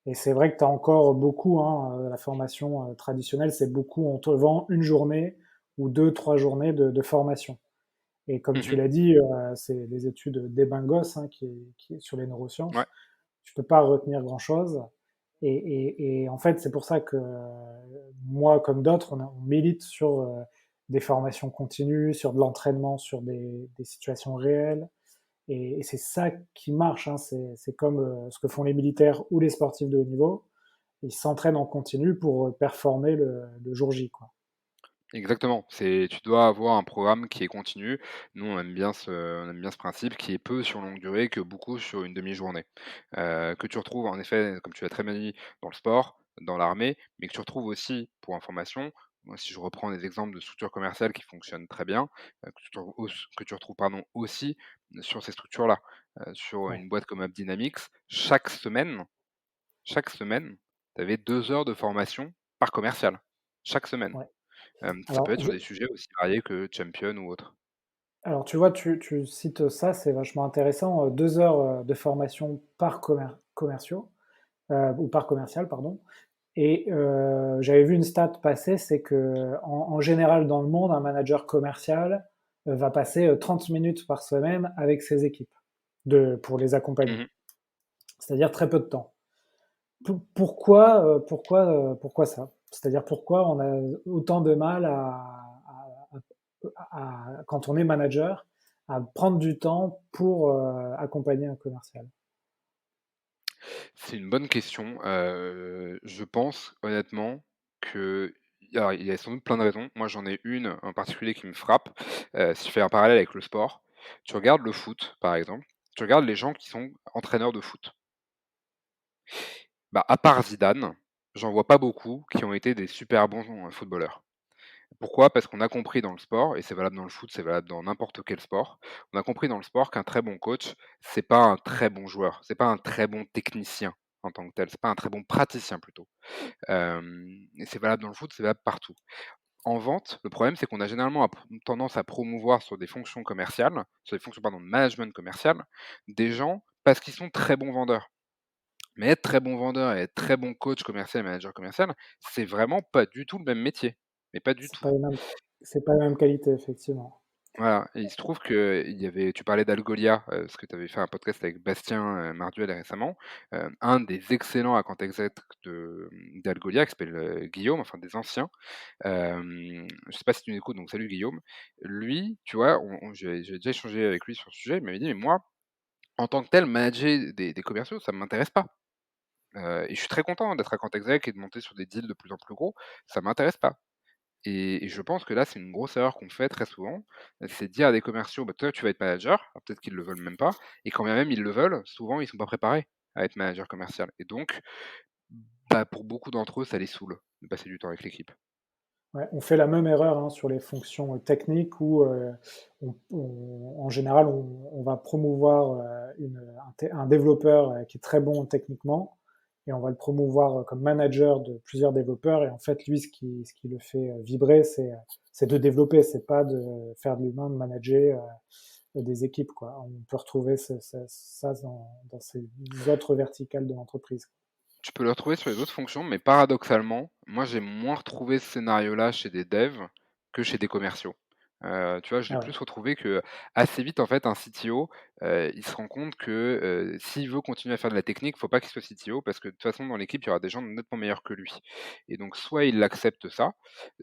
Et c'est vrai que tu as encore beaucoup, hein, la formation traditionnelle, c'est beaucoup, on te vend une journée ou deux, trois journées de formation. Et comme tu Mmh. l'as dit, c'est les études d'Ebingos, hein, qui est sur les Ouais, neurosciences. Tu peux pas retenir grand-chose. Et en fait, c'est pour ça que moi, comme d'autres, on milite sur des formations continues, sur de l'entraînement, sur des situations réelles. Et c'est ça qui marche, hein. C'est comme ce que font les militaires ou les sportifs de haut niveau. Ils s'entraînent en continu pour performer le jour J, quoi. exactement. Tu dois avoir un programme qui est continu. Nous, on aime bien ce principe qui est peu sur longue durée que beaucoup sur une demi-journée. Que tu retrouves en effet, comme tu l'as très bien dit, dans le sport, dans l'armée, mais que tu retrouves aussi pour information. Moi, si je reprends des exemples de structures commerciales qui fonctionnent très bien, que tu retrouves pardon, aussi sur ces structures-là. Sur Ouais, une boîte comme AppDynamics, chaque semaine, tu avais 2 heures de formation par commercial. Chaque semaine. ouais. Ça peut Alors, être sur des sujets aussi variés que Champion ou autre. alors tu vois, tu cites ça, c'est vachement intéressant. 2 heures de formation par commerciaux, ou par commercial, pardon. Et j'avais vu une stat passer, c'est que en général dans le monde, un manager commercial va passer 30 minutes par semaine avec ses équipes pour les accompagner. Mmh. C'est-à-dire très peu de temps. Pourquoi ça? C'est-à-dire pourquoi on a autant de mal quand on est manager, à prendre du temps pour accompagner un commercial? C'est une bonne question. Je pense honnêtement que alors il y a sans doute plein de raisons. Moi, j'en ai une en particulier qui me frappe, si je fais un parallèle avec le sport. Tu regardes le foot, par exemple, tu regardes les gens qui sont entraîneurs de foot. Bah, à part Zidane, j'en vois pas beaucoup qui ont été des super bons, footballeurs. Pourquoi? Parce qu'on a compris dans le sport, et c'est valable dans le foot, c'est valable dans n'importe quel sport, on a compris dans le sport qu'un très bon coach, c'est pas un très bon joueur, c'est pas un très bon technicien en tant que tel, c'est pas un très bon praticien plutôt. Et c'est valable dans le foot, c'est valable partout. En vente, le problème, c'est qu'on a généralement tendance à promouvoir sur des fonctions commerciales, sur des fonctions pardon, de management commercial, des gens parce qu'ils sont très bons vendeurs. Mais être très bon vendeur et être très bon coach commercial et manager commercial, c'est vraiment pas du tout le même métier, mais pas du C'est tout. pas les mêmes, c'est pas la même qualité, effectivement. Voilà, et il se trouve qu'il y avait tu parlais d'Algolia, parce que tu avais fait un podcast avec Bastien, Marduel récemment. Un des excellents account exec d'Algolia qui s'appelle, Guillaume, enfin des anciens. Je sais pas si tu m'écoutes, donc salut Guillaume. Lui, tu vois, j'ai déjà échangé avec lui sur le sujet, il m'avait dit: «Mais moi, en tant que tel, manager des commerciaux, ça ne m'intéresse pas. Et je suis très content d'être account exec et de monter sur des deals de plus en plus gros, ça m'intéresse pas». Et je pense que là, c'est une grosse erreur qu'on fait très souvent, c'est de dire à des commerciaux: «Bah, toi, tu vas être manager», alors peut-être qu'ils le veulent même pas, et quand bien même ils le veulent, souvent ils sont pas préparés à être manager commercial, et donc, bah, pour beaucoup d'entre eux, ça les saoule de passer du temps avec l'équipe. Ouais, on fait la même erreur, hein, sur les fonctions techniques où en général, on va promouvoir un développeur qui est très bon techniquement et on va le promouvoir comme manager de plusieurs développeurs. Et en fait, lui, ce qui le fait vibrer, c'est de développer, c'est pas de faire de l'humain, de manager des équipes, quoi. On peut retrouver ça dans ces autres verticales de l'entreprise. Tu peux le retrouver sur les autres fonctions, mais paradoxalement, moi, j'ai moins retrouvé ce scénario-là chez des devs que chez des commerciaux. Tu vois, je l'ai Ah ouais. plus retrouvé que assez vite, en fait, un CTO, il se rend compte que, s'il veut continuer à faire de la technique, faut pas qu'il soit CTO parce que de toute façon dans l'équipe, il y aura des gens nettement meilleurs que lui et donc soit il accepte ça,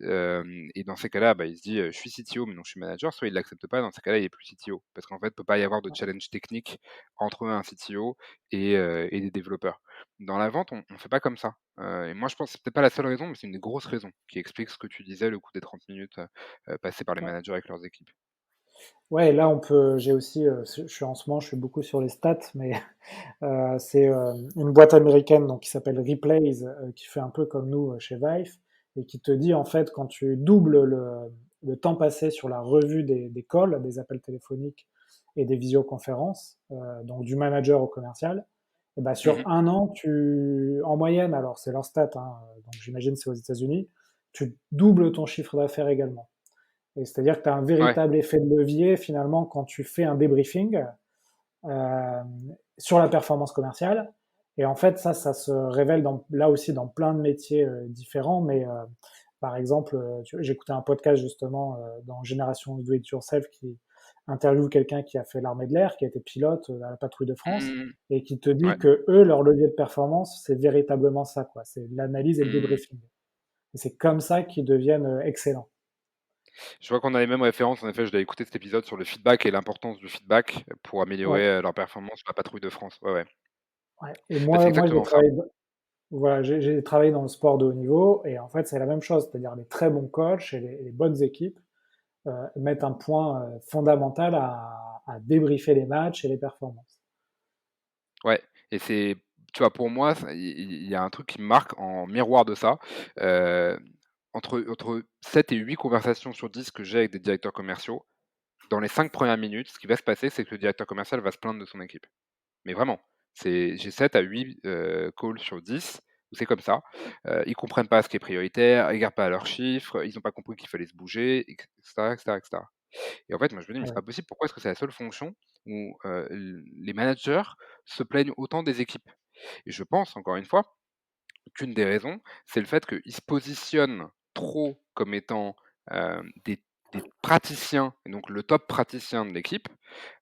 et dans ces cas-là, bah, il se dit, «Je suis CTO, mais non je suis manager», soit il l'accepte pas, dans ces cas-là, il est plus CTO. Parce qu'en fait, peut pas y avoir de challenge technique entre un CTO et des développeurs. Dans la vente, on fait pas comme ça, et moi je pense que c'est peut-être pas la seule raison, mais c'est une des grosses raisons qui explique ce que tu disais, le coût des 30 minutes, passées par les Ouais. managers avec leurs équipes. Ouais, là on peut j'ai aussi, je suis en ce moment, je suis beaucoup sur les stats, mais c'est, une boîte américaine donc qui s'appelle Replays, qui fait un peu comme nous, chez Vive et qui te dit en fait quand tu doubles le temps passé sur la revue des calls, des appels téléphoniques et des visioconférences, donc du manager au commercial et bah, sur Mmh. 1 an, tu en moyenne, alors c'est leur stat, hein, donc j'imagine c'est aux États-Unis, tu doubles ton chiffre d'affaires également. Et c'est-à-dire que tu as un Ouais. véritable effet de levier finalement quand tu fais un débriefing euh, sur la performance commerciale. Et en fait, ça se révèle là aussi dans plein de métiers différents. Mais par exemple, j'écoutais un podcast justement dans Génération Do It Yourself qui interviewe quelqu'un qui a fait l'armée de l'air, qui a été pilote à la patrouille de France, Mmh. et qui te dit Ouais. que eux, leur levier de performance, c'est véritablement ça, quoi. C'est l'analyse et le Mmh. débriefing. Et c'est comme ça qu'ils deviennent excellents. Je vois qu'on a les mêmes références. En effet, je dois écouter cet épisode sur le feedback et l'importance du feedback pour Ouais, améliorer, leur performance sur la patrouille de France. Ouais, ouais. ouais. Et Bah, c'est moi, j'ai exactement ça. travaillé. Voilà, j'ai travaillé dans le sport de haut niveau et en fait, c'est la même chose, c'est-à-dire les très bons coachs et les bonnes équipes mettent un point fondamental à débriefer les matchs et les performances. Ouais et c'est tu vois, pour moi, ça il y a un truc qui me marque en miroir de ça, heu, entre 7 et 8 conversations sur 10 que j'ai avec des directeurs commerciaux, dans les 5 premières minutes, ce qui va se passer, c'est que le directeur commercial va se plaindre de son équipe. Mais vraiment, j'ai 7 à 8 calls sur 10 où c'est comme ça. Ils comprennent pas ce qui est prioritaire, ils regardent pas leurs chiffres, ils ont pas compris qu'il fallait se bouger et cetera, et cetera, et cetera. Et en fait, moi je me dis: «Mais c'est Ouais, pas possible, pourquoi est-ce que c'est la seule fonction où, les managers se plaignent autant des équipes?» Et je pense encore une fois qu'une des raisons, c'est le fait qu'ils se positionnent trop comme étant, des praticiens et donc le top praticien de l'équipe,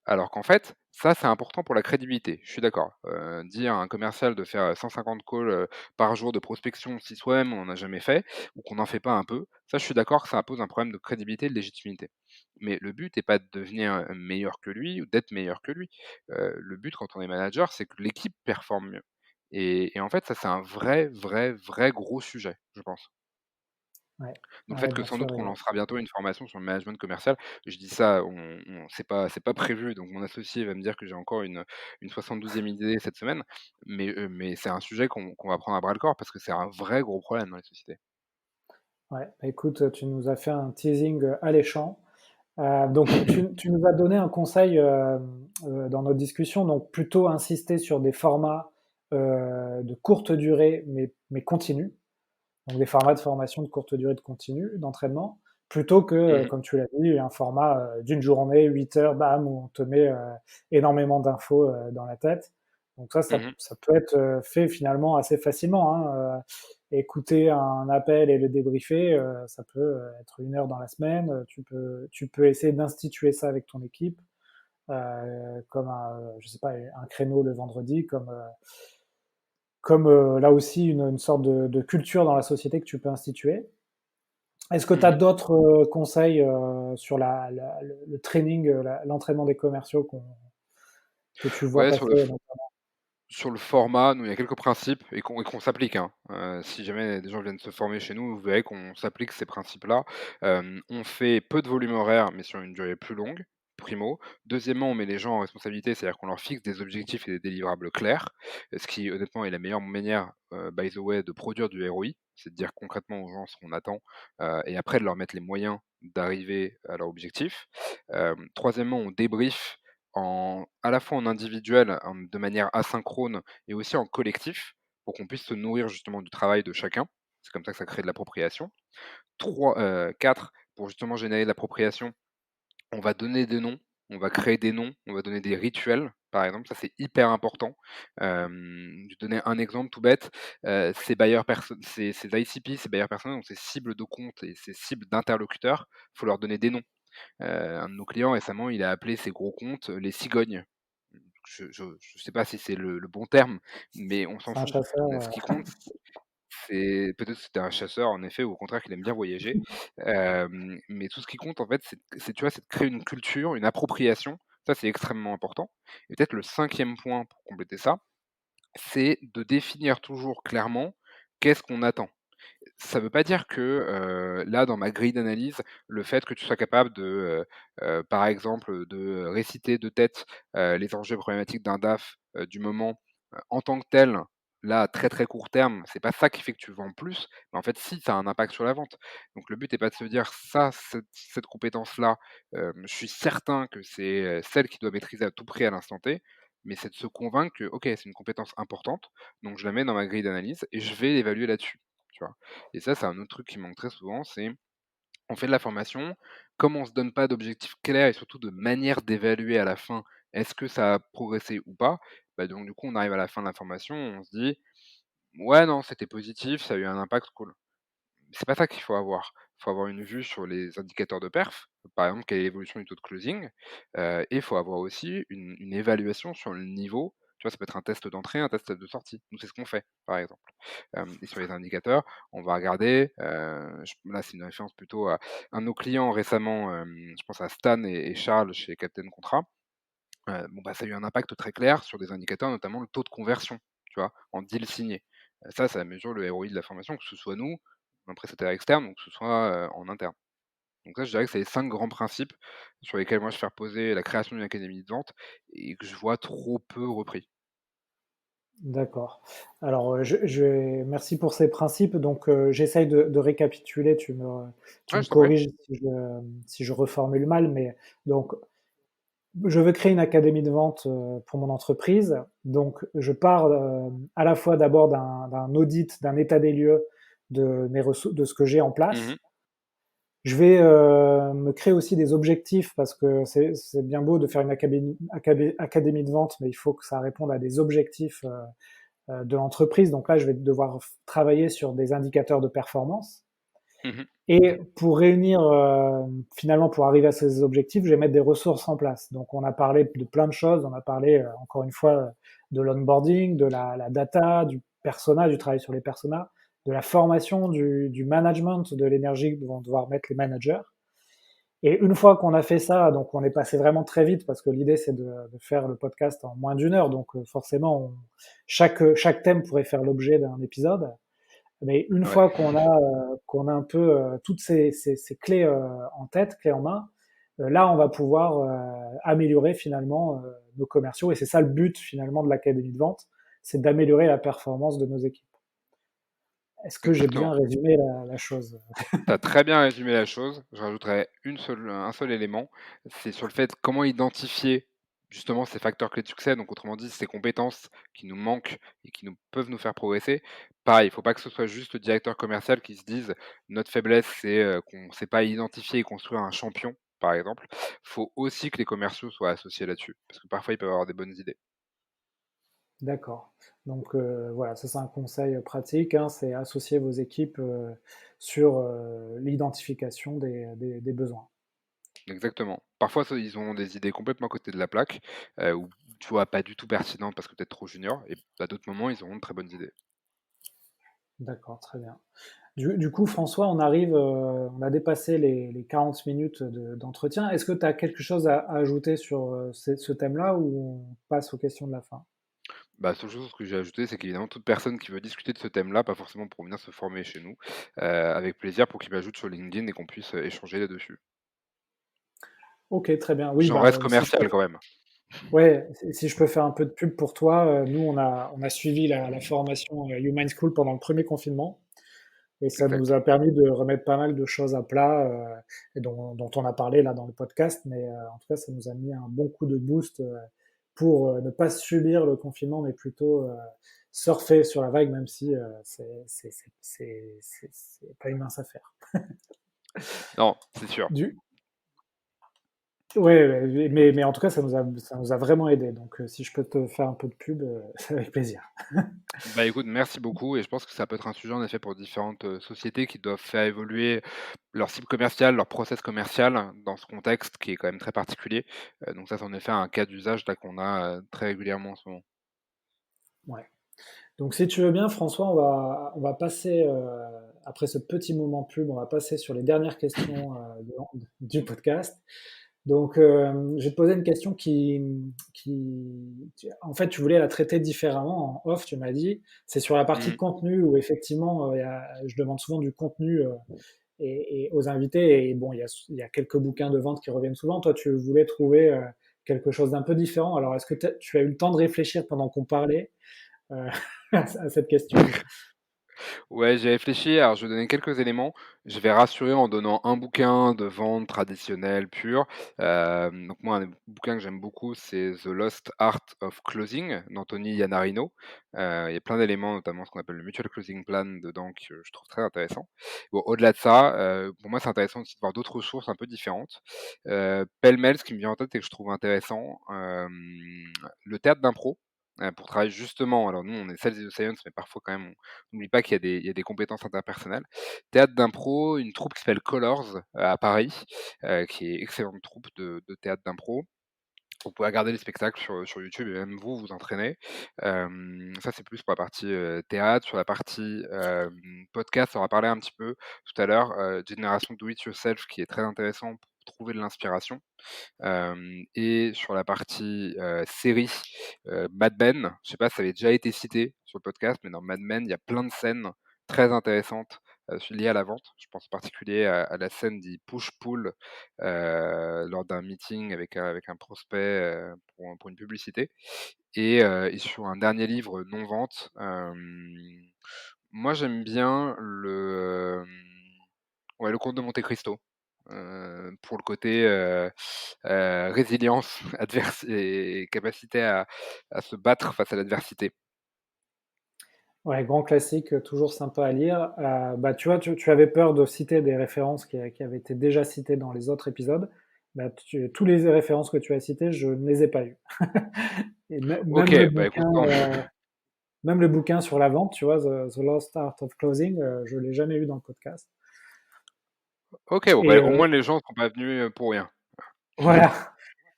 alors qu'en fait, ça, c'est important pour la crédibilité. Je suis d'accord. Dire à un commercial de faire 150 calls, par jour de prospection si soi-même on n'en a jamais fait ou qu'on n'en fait pas un peu, ça, je suis d'accord que ça pose un problème de crédibilité et de légitimité. Mais le but est pas de devenir, meilleur que lui ou d'être meilleur que lui. Le but quand on est manager, c'est que l'équipe performe mieux et en fait, ça, c'est un vrai, vrai, vrai gros sujet, je pense. ouais, Donc le ouais, fait que bien sans sûr. doute qu'on lancera bientôt une formation sur le management commercial, je dis ça, on c'est pas prévu, donc mon associé va me dire que j'ai encore une 72e idée cette semaine, mais c'est un sujet qu'on va prendre à bras le corps parce que c'est un vrai gros problème dans les sociétés. Ouais. Bah, écoute, tu nous as fait un teasing alléchant. Donc tu nous as donné un conseil dans notre discussion, donc plutôt insister sur des formats de courte durée, mais continus. Donc des formats de formation de courte durée de continu, d'entraînement, plutôt que, Mmh mh. comme tu l'as dit, un format d'une journée, 8 heures, bam, où on te met énormément d'infos dans la tête. Donc Mmh. ça peut être fait finalement assez facilement. Hein, écouter un appel et le débriefer, ça peut être 1 heure dans la semaine. Tu peux essayer d'instituer ça avec ton équipe, comme je sais pas, un créneau le vendredi, comme là aussi une sorte de culture dans la société que tu peux instituer. Est-ce que tu as Mmh. d'autres conseils sur le training, l'entraînement des commerciaux que tu vois Ouais, passer? sur le format, nous, il y a quelques principes et qu'on s'applique, hein. Si jamais des gens viennent se former chez nous, vous verrez qu'on s'applique ces principes-là. On fait peu de volume horaire, mais sur une durée plus longue, primo. Deuxièmement, on met les gens en responsabilité, c'est-à-dire qu'on leur fixe des objectifs et des délivrables clairs, ce qui honnêtement est la meilleure manière, by the way, de produire du ROI. C'est de dire concrètement aux gens ce qu'on attend, et après de leur mettre les moyens d'arriver à leur objectif. Troisièmement, on débrief à la fois en individuel, de manière asynchrone et aussi en collectif, pour qu'on puisse se nourrir justement du travail de chacun. C'est comme ça que ça crée de l'appropriation. 4, pour justement générer de l'appropriation, on va donner des noms, on va créer des noms, on va donner des rituels, par exemple, ça c'est hyper important. Je vais donner un exemple tout bête, ces ICP, ces buyers personnels, donc ces cibles de compte et ces cibles d'interlocuteurs, il faut leur donner des noms. Un de nos clients récemment, il a appelé ses gros comptes, les cigognes. je sais pas si c'est le bon terme, mais on s'en C'est un fout. chasseur, Ce qui compte, c'est peut-être que c'était un chasseur en effet ou au contraire qu'il aime bien voyager, mais tout ce qui compte en fait, c'est tu vois, c'est de créer une culture, une appropriation. Ça, c'est extrêmement important et peut-être le cinquième point pour compléter ça, c'est de définir toujours clairement qu'est-ce qu'on attend. Ça veut pas dire que, là, dans ma grille d'analyse, le fait que tu sois capable de, par exemple, de réciter de tête, les enjeux problématiques d'un DAF, du moment, en tant que tel, là, à très, très court terme, c'est pas ça qui fait que tu vends plus, mais en fait, si, ça a un impact sur la vente. Donc le but est pas de se dire: «Ça, cette compétence-là, je suis certain que c'est, celle qui doit maîtriser à tout prix à l'instant T», mais c'est de se convaincre que: «OK, c'est une compétence importante, donc je la mets dans ma grille d'analyse et je vais l'évaluer là-dessus», tu vois? Et ça, c'est un autre truc qui manque très souvent, c'est on fait de la formation, comme on se donne pas d'objectifs clairs et surtout de manière d'évaluer à la fin, est-ce que ça a progressé ou pas? Bah, donc du coup, on arrive à la fin de la formation, on se dit: «Ouais, non, c'était positif, ça a eu un impact, cool». C'est pas ça qu'il faut avoir. Il faut avoir une vue sur les indicateurs de perf, par exemple, quelle est l'évolution du taux de closing, et il faut avoir aussi une évaluation sur le niveau. Tu vois, ça peut être un test d'entrée, un test de sortie. Nous, c'est ce qu'on fait, par exemple. Et sur les indicateurs, on va regarder, là, c'est une référence plutôt à un de nos clients récemment, je pense à Stan et Charles chez Captain Contrat. Bon, bah, ça a eu un impact très clair sur des indicateurs, notamment le taux de conversion, tu vois? En deal signé. Ça mesure le ROI de la formation, que ce soit nous, un prestataire externe ou que ce soit, en interne. Donc ça, je dirais que c'est les 5 grands principes sur lesquels moi je fais reposer la création d'une académie de vente et que je vois trop peu repris. d'accord. Alors, merci pour ces principes. Donc, j'essaye de récapituler, tu Ouais, me je t'en prie. corriges si je reformule mal, mais donc je veux créer une académie de vente, pour mon entreprise. Donc je pars, à la fois d'abord d'un audit, d'un état des lieux de ce que j'ai en Mmh. place. Je vais, me créer aussi des objectifs parce que c'est bien beau de faire une académie de vente, mais il faut que ça réponde à des objectifs, de l'entreprise. Donc là, je vais devoir travailler sur des indicateurs de performance. Mmh. Et pour réunir, finalement, pour arriver à ces objectifs, je vais mettre des ressources en place. Donc on a parlé de plein de choses, on a parlé, encore une fois, de l'onboarding, de la data, du persona, du travail sur les personas, de la formation, du management, de l'énergie que vont devoir mettre les managers. Et une fois qu'on a fait ça, donc on est passé vraiment très vite parce que l'idée c'est de faire le podcast en moins d'1 heure, donc forcément chaque thème pourrait faire l'objet d'un épisode. Mais une Ouais, fois qu'on a un peu, toutes ces clés, en tête, clés en main, là, on va pouvoir, améliorer finalement, nos commerciaux et c'est ça le but finalement de l'académie de vente, c'est d'améliorer la performance de nos équipes. Est-ce que j'ai bien exactement. résumé la chose? Tu as très bien résumé la chose. Je rajouterais un seul élément, c'est sur le fait comment identifier justement ces facteurs clés de succès, donc autrement dit, ces compétences qui nous manquent et qui peuvent nous faire progresser. Pareil, il ne faut pas que ce soit juste le directeur commercial qui se dise: «Notre faiblesse, c'est, qu'on ne sait pas identifier et construire un champion», par exemple. Il faut aussi que les commerciaux soient associés là-dessus, parce que parfois ils peuvent avoir des bonnes idées. D'accord. Donc, voilà, ça c'est un conseil, pratique, hein, c'est associer vos équipes, sur, l'identification des besoins. Exactement. Parfois, ils ont des idées complètement à côté de la plaque, ou tu vois, pas du tout pertinentes parce que peut-être trop junior et à d'autres moments, ils auront de très bonnes idées. D'accord, très bien. Du coup, François, on a dépassé les 40 minutes d'entretien. Est-ce que tu as quelque chose à ajouter sur ce thème-là ou on passe aux questions de la fin? Bah, la seule chose que j'ai ajoutée, c'est qu'évidemment, toute personne qui veut discuter de ce thème-là, pas forcément pour venir se former chez nous, avec plaisir pour qu'il m'ajoute sur LinkedIn et qu'on puisse, échanger là-dessus. Ok, très bien. Oui, J'en bah, reste commercial quand même. ouais, si je peux faire un peu de pub pour toi, nous, on a suivi la formation Human School pendant le premier confinement. Et ça nous Exact. a permis de remettre pas mal de choses à plat, et dont on a parlé là dans le podcast, mais en tout cas, ça nous a mis un bon coup de boost pour ne pas subir le confinement, mais plutôt surfer sur la vague, même si c'est pas une mince affaire. Non, c'est sûr. Du, Ouais, ouais, mais en tout cas, ça nous a vraiment aidé. Donc, si je peux te faire un peu de pub, c'est avec plaisir. Bah, écoute, merci beaucoup et je pense que ça peut être un sujet en effet pour différentes, sociétés qui doivent faire évoluer leur cible commerciale, leur process commercial dans ce contexte qui est quand même très particulier. Donc ça, c'est en effet un cas d'usage là qu'on a, très régulièrement en ce moment. Ouais. Donc, si tu veux bien, François, on va passer, après ce petit moment pub, on va passer sur les dernières questions du podcast. Donc, je vais te poser une question en fait, tu voulais la traiter différemment en off, tu m'as dit. C'est sur la partie Mmh. contenu où effectivement, je demande souvent du contenu et aux invités. Et bon, il y a quelques bouquins de vente qui reviennent souvent. Toi, tu voulais trouver quelque chose d'un peu différent. Alors, est-ce que tu as eu le temps de réfléchir pendant qu'on parlait euh, à cette question? Ouais, j'ai réfléchi, alors je vais donner quelques éléments. Je vais rassurer en donnant un bouquin de vente traditionnelle pure. Donc moi, un bouquin que j'aime beaucoup, c'est The Lost Art of Closing d'Anthony Iannarino. Il y a plein d'éléments, notamment ce qu'on appelle le Mutual Closing Plan dedans que je trouve très intéressant. Bon, au-delà de ça, pour moi, c'est intéressant aussi de voir d'autres sources un peu différentes. Pêle-mêle, ce qui me vient en tête et que je trouve intéressant, le théâtre d'impro, pour travailler justement, alors nous, on est sales et science, mais parfois quand même n'oublie pas qu'il y a des compétences interpersonnelles. Théâtre d'impro, une troupe qui s'appelle Colors, à Paris, qui est excellente troupe de théâtre d'impro. Vous pouvez regarder les spectacles sur YouTube et même vous, vous entraîner. Ça, c'est plus pour la partie, théâtre. Sur la partie, podcast, on va parler un petit peu tout à l'heure, Génération Do It Yourself qui est très intéressant pour trouver de l'inspiration. Et sur la partie, série, Mad Men, je sais pas si ça avait déjà été cité sur le podcast, mais dans Mad Men, il y a plein de scènes très intéressantes, liées à la vente. Je pense en particulier à la scène dit push-pull, lors d'un meeting avec un prospect, pour une publicité et sur un dernier livre non-vente, moi j'aime bien ouais, Le Comte de Monte Cristo, pour le côté, résilience adverse et capacité à se battre face à l'adversité. Ouais, grand classique, toujours sympa à lire. Bah, tu vois, tu avais peur de citer des références qui avaient été déjà citées dans les autres épisodes. Bah, tous les références que tu as citées, je ne les ai pas eues. Et OK, bah, écoute, tant mieux. même le bouquin sur la vente, tu vois, The Lost Art of Closing, je l'ai jamais eu dans le podcast. OK, bon, Et bah, au moins les gens sont pas venus, pour rien. voilà.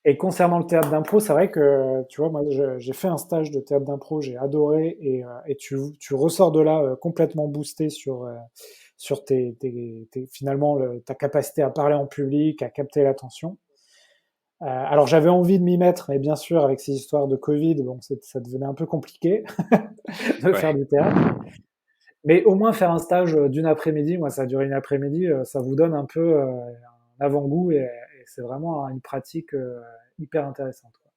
Et concernant le théâtre d'impro, c'est vrai que, tu vois, moi, j'ai fait un stage de théâtre d'impro, j'ai adoré, et tu ressors de là complètement boosté sur finalement ta capacité à parler en public, à capter l'attention. Alors j'avais envie de m'y mettre, mais bien sûr, avec ces histoires de Covid, bon, ça devenait un peu compliqué de faire Ouais. du théâtre. Mais au moins faire un stage d'une après-midi, moi ça a duré une après-midi, ça vous donne un peu un avant-goût, et c'est vraiment une pratique hyper intéressante, quoi.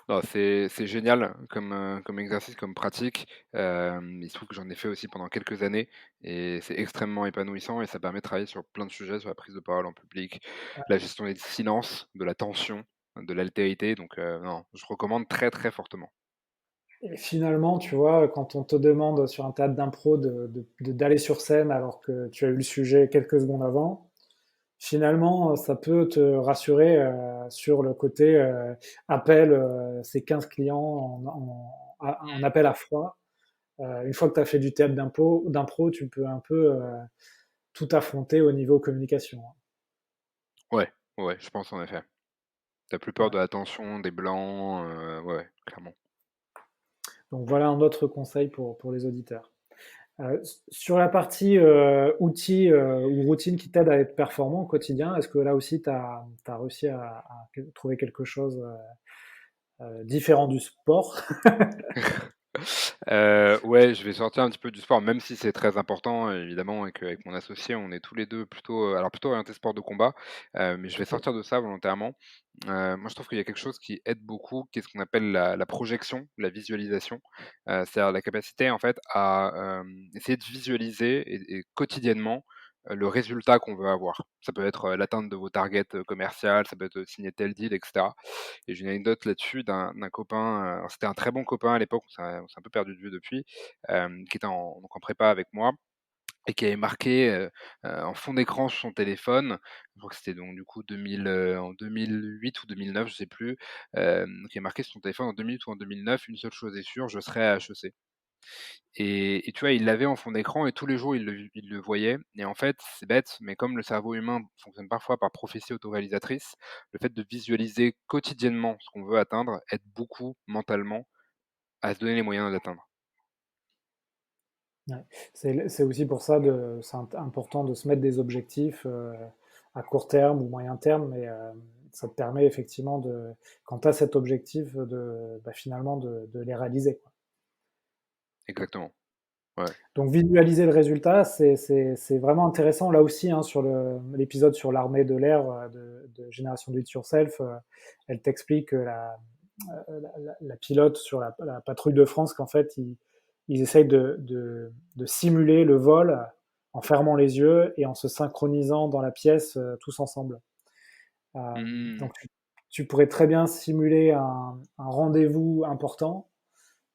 Non, c'est génial comme exercice, comme pratique. Il se trouve que j'en ai fait aussi pendant quelques années et c'est extrêmement épanouissant et ça permet de travailler sur plein de sujets, sur la prise de parole en public, la gestion des silences, de la tension, de l'altérité donc non, je recommande très, très fortement. Et finalement, tu vois, quand on te demande sur un théâtre d'impro d'aller sur scène alors que tu as eu le sujet quelques secondes avant, finalement, ça peut te rassurer sur le côté appel ces 15 clients en appel à froid. Une fois que tu as fait du théâtre d'impro, tu peux un peu tout affronter au niveau communication, hein. Ouais, ouais, je pense en effet. Tu plus peur Ouais. de la tension, des blancs, ouais, ouais, clairement. Donc voilà un autre conseil pour les auditeurs. Sur la partie outils ou routines qui t'aident à être performant au quotidien, est-ce que là aussi tu as réussi à trouver quelque chose différent du sport? Ouais, je vais sortir un petit peu du sport, même si c'est très important évidemment et qu'avec mon associé, on est tous les 2 plutôt, alors plutôt orientés sport de combat, mais je vais Ok. sortir de ça volontairement. Moi, je trouve qu'il y a quelque chose qui aide beaucoup, qui est ce qu'on appelle la projection, la visualisation. C'est-à-dire la capacité en fait à, essayer de visualiser et quotidiennement, le résultat qu'on veut avoir. Ça peut être, l'atteinte de vos targets, commerciales, ça peut être, signer tel deal et cetera. Et j'ai une anecdote là-dessus d'un copain, alors c'était un très bon copain à l'époque, on s'est un peu perdu de vue depuis, qui était en prépa avec moi et qui avait marqué, en fond d'écran sur son téléphone, je crois que c'était donc du coup 2008 ou 2009, je sais plus, qui est marqué sur son téléphone en 2008 ou en 2009: «Une seule chose est sûre, je serai à HEC». Et tu vois, il l'avait en fond d'écran et tous les jours, il le voyait et en fait, c'est bête, mais comme le cerveau humain fonctionne parfois par prophétie autoréalisatrice, le fait de visualiser quotidiennement ce qu'on veut atteindre aide beaucoup mentalement à se donner les moyens d'atteindre. Ouais. C'est aussi pour ça c'est important de se mettre des objectifs à court terme ou moyen terme, mais ça te permet effectivement quand tu as cet objectif, finalement de les réaliser, quoi. Exactement, ouais. Donc visualiser le résultat, c'est vraiment intéressant. Là aussi, hein, sur l'épisode sur l'armée de l'air de Génération Do It Yourself, elle t'explique que la pilote sur la patrouille de France, qu'en fait, ils essayent de simuler le vol en fermant les yeux et en se synchronisant dans la pièce tous ensemble. Mmh. Donc tu pourrais très bien simuler un rendez-vous important,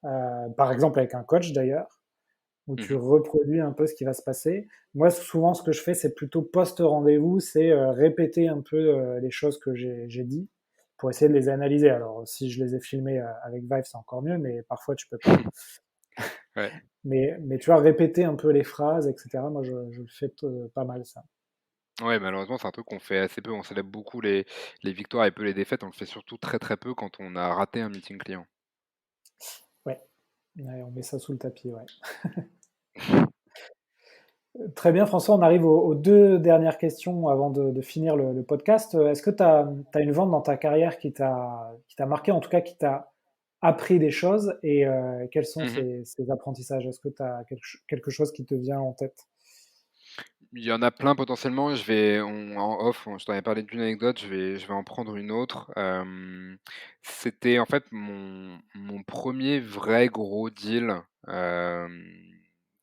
par exemple avec un coach d'ailleurs, où tu Mmh. reproduis un peu ce qui va se passer. Moi, souvent, ce que je fais, c'est plutôt post-rendez-vous, c'est répéter un peu les choses que j'ai dit pour essayer de les analyser. Alors, si je les ai filmés avec Vive, c'est encore mieux, mais parfois, tu peux pas. Ouais. Mais tu vois, répéter un peu les phrases, etc. Moi, je le fais pas mal, ça. Ouais, malheureusement, c'est un truc qu'on fait assez peu. On célèbre beaucoup les victoires et peu les défaites. On le fait surtout très, très peu quand on a raté un meeting client. Ouais. Ouais, on met ça sous le tapis, ouais. Très bien, François, on arrive aux deux dernières questions avant de finir le podcast. Est-ce que tu as une vente dans ta carrière qui t'a marqué, en tout cas qui t'a appris des choses, et quels sont Mmh. ces apprentissages? Est-ce que tu as quelque chose qui te vient en tête? Il y en a plein potentiellement. En off, je t'en avais parlé d'une anecdote, je vais en prendre une autre. C'était en fait mon 1er vrai gros deal,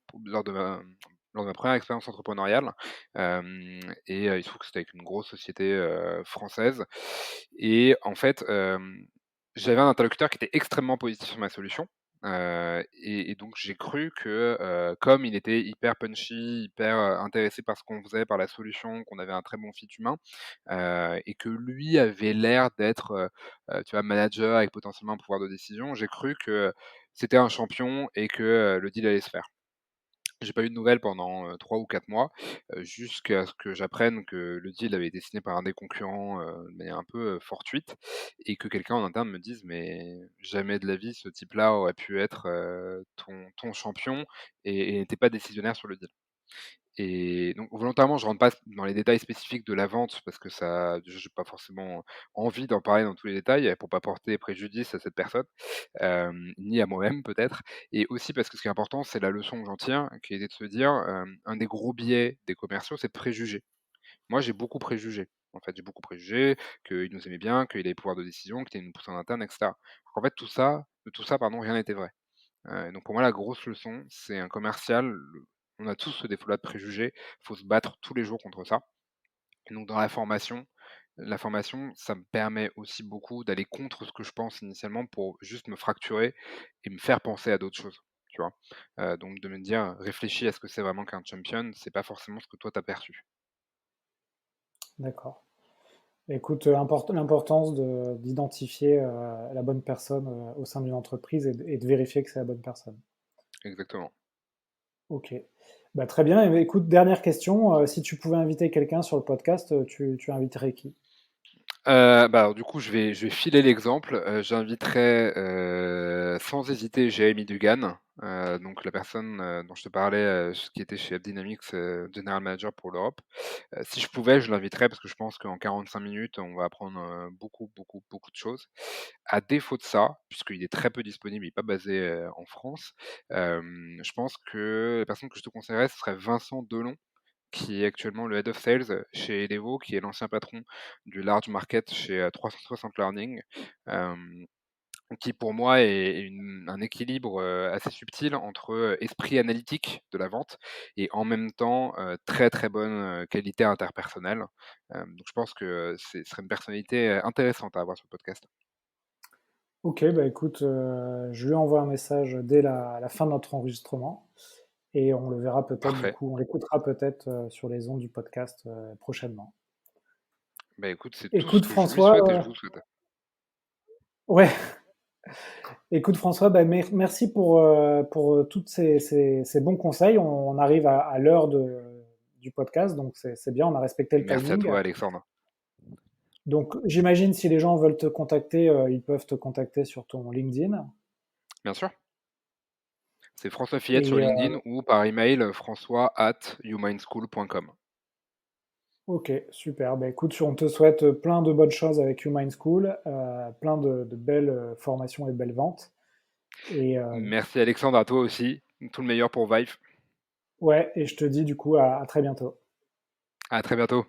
pour lors de ma première expérience entrepreneuriale. Il se trouve que c'était avec une grosse société, française et en fait, j'avais un interlocuteur qui était extrêmement positif sur ma solution. Et donc j'ai cru que, comme il était hyper punchy, hyper, intéressé par ce qu'on faisait, par la solution, qu'on avait un très bon fit humain, et que lui avait l'air d'être, tu vois, manager avec potentiellement un pouvoir de décision, j'ai cru que c'était un champion et que, le deal allait se faire. J'ai pas eu de nouvelles pendant, 3 ou 4 mois, jusqu'à ce que j'apprenne que le deal avait été signé par un des concurrents, de manière un peu, fortuite et que quelqu'un en interne me dise: «Mais jamais de la vie ce type-là aurait pu être, ton champion et n'était pas décisionnaire sur le deal». Et donc volontairement, je rentre pas dans les détails spécifiques de la vente parce que ça j'ai pas forcément envie d'en parler dans tous les détails, pour pas porter préjudice à cette personne, ni à moi-même peut-être. Et aussi parce que ce qui est important, c'est la leçon que j'en tire, qui était de se dire, un des gros biais des commerciaux, c'est de préjuger. Moi, j'ai beaucoup préjugé. En fait, j'ai beaucoup préjugé qu'il nous aimait bien, qu'il avait pouvoir de décision, qu'il allait nous pousser en interne et cetera. Donc en fait, tout ça, pardon, rien n'était vrai. Donc pour moi, la grosse leçon, c'est un commercial, on a tous ce défaut-là de préjugés, il faut se battre tous les jours contre ça. Et donc dans la formation, ça me permet aussi beaucoup d'aller contre ce que je pense initialement pour juste me fracturer et me faire penser à d'autres choses, tu vois? Donc de me dire: «Réfléchis à ce que c'est vraiment qu'un champion, c'est pas forcément ce que toi tu as perçu». D'accord. Écoute, l'importance d'identifier la bonne personne au sein d'une entreprise et de vérifier que c'est la bonne personne. Exactement. Ok. Bah, très bien. Eh bien, écoute, dernière question. Si tu pouvais inviter quelqu'un sur le podcast, tu inviterais qui? Alors du coup, je vais filer l'exemple, j'inviterai, sans hésiter Jeremy Dugan, donc la personne, dont je te parlais, qui était chez AppDynamics, General Manager pour l'Europe. Si je pouvais, je l'inviterais parce que je pense qu'en 45 minutes, on va apprendre, beaucoup, beaucoup, beaucoup de choses. À défaut de ça, puisqu'il est très peu disponible, il est pas basé, en France, je pense que la personne que je te conseillerais, ce serait Vincent Delon, qui est actuellement le Head of Sales chez Elevo, qui est l'ancien patron du large market chez, 360 Learning, hem, qui pour moi est un équilibre, assez subtil entre, esprit analytique de la vente et en même temps, très, très bonne, qualité interpersonnelle. Donc je pense que ce serait une personnalité, intéressante à avoir sur le podcast. Ok, bah écoute, je lui envoie un message dès la fin de notre enregistrement. et on le verra peut-être du Parfait. coup, on l'écoutera peut-être sur les ondes du podcast prochainement. Bah, écoute, c'est tout ce Écoute que je lui François, souhaite et je vous souhaite. ouais, écoute François, bah, merci pour toutes ces bons conseils. On arrive à l'heure du podcast, donc c'est bien, on a respecté le Merci à timing. toi, Alexandre. Donc j'imagine si les gens veulent te contacter, ils peuvent te contacter sur ton LinkedIn. Bien sûr. C'est François Fillette sur Et LinkedIn ou par email françois@youmindschool.com. OK, super. Bah, écoute, on te souhaite plein de bonnes choses avec Human School, plein de belles formations et de belles ventes. Et Merci Alexandre, à toi aussi. Tout le meilleur pour Vive. ouais, et je te dis du coup à très bientôt. À très bientôt.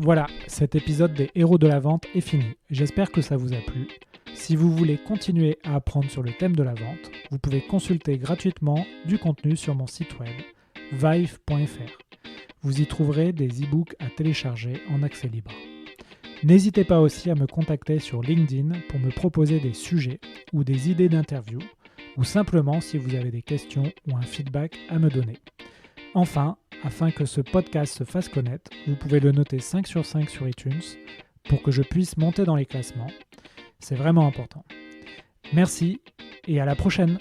Voilà, cet épisode des héros de la vente est fini. J'espère que ça vous a plu. Si vous voulez continuer à apprendre sur le thème de la vente, vous pouvez consulter gratuitement du contenu sur mon site web vive.fr. Vous y trouverez des e-books à télécharger en accès libre. N'hésitez pas aussi à me contacter sur LinkedIn pour me proposer des sujets ou des idées d'interview, ou simplement si vous avez des questions ou un feedback à me donner. Enfin, afin que ce podcast se fasse connaître, vous pouvez le noter 5 sur 5 sur iTunes pour que je puisse monter dans les classements. C'est vraiment important. Merci et à la prochaine!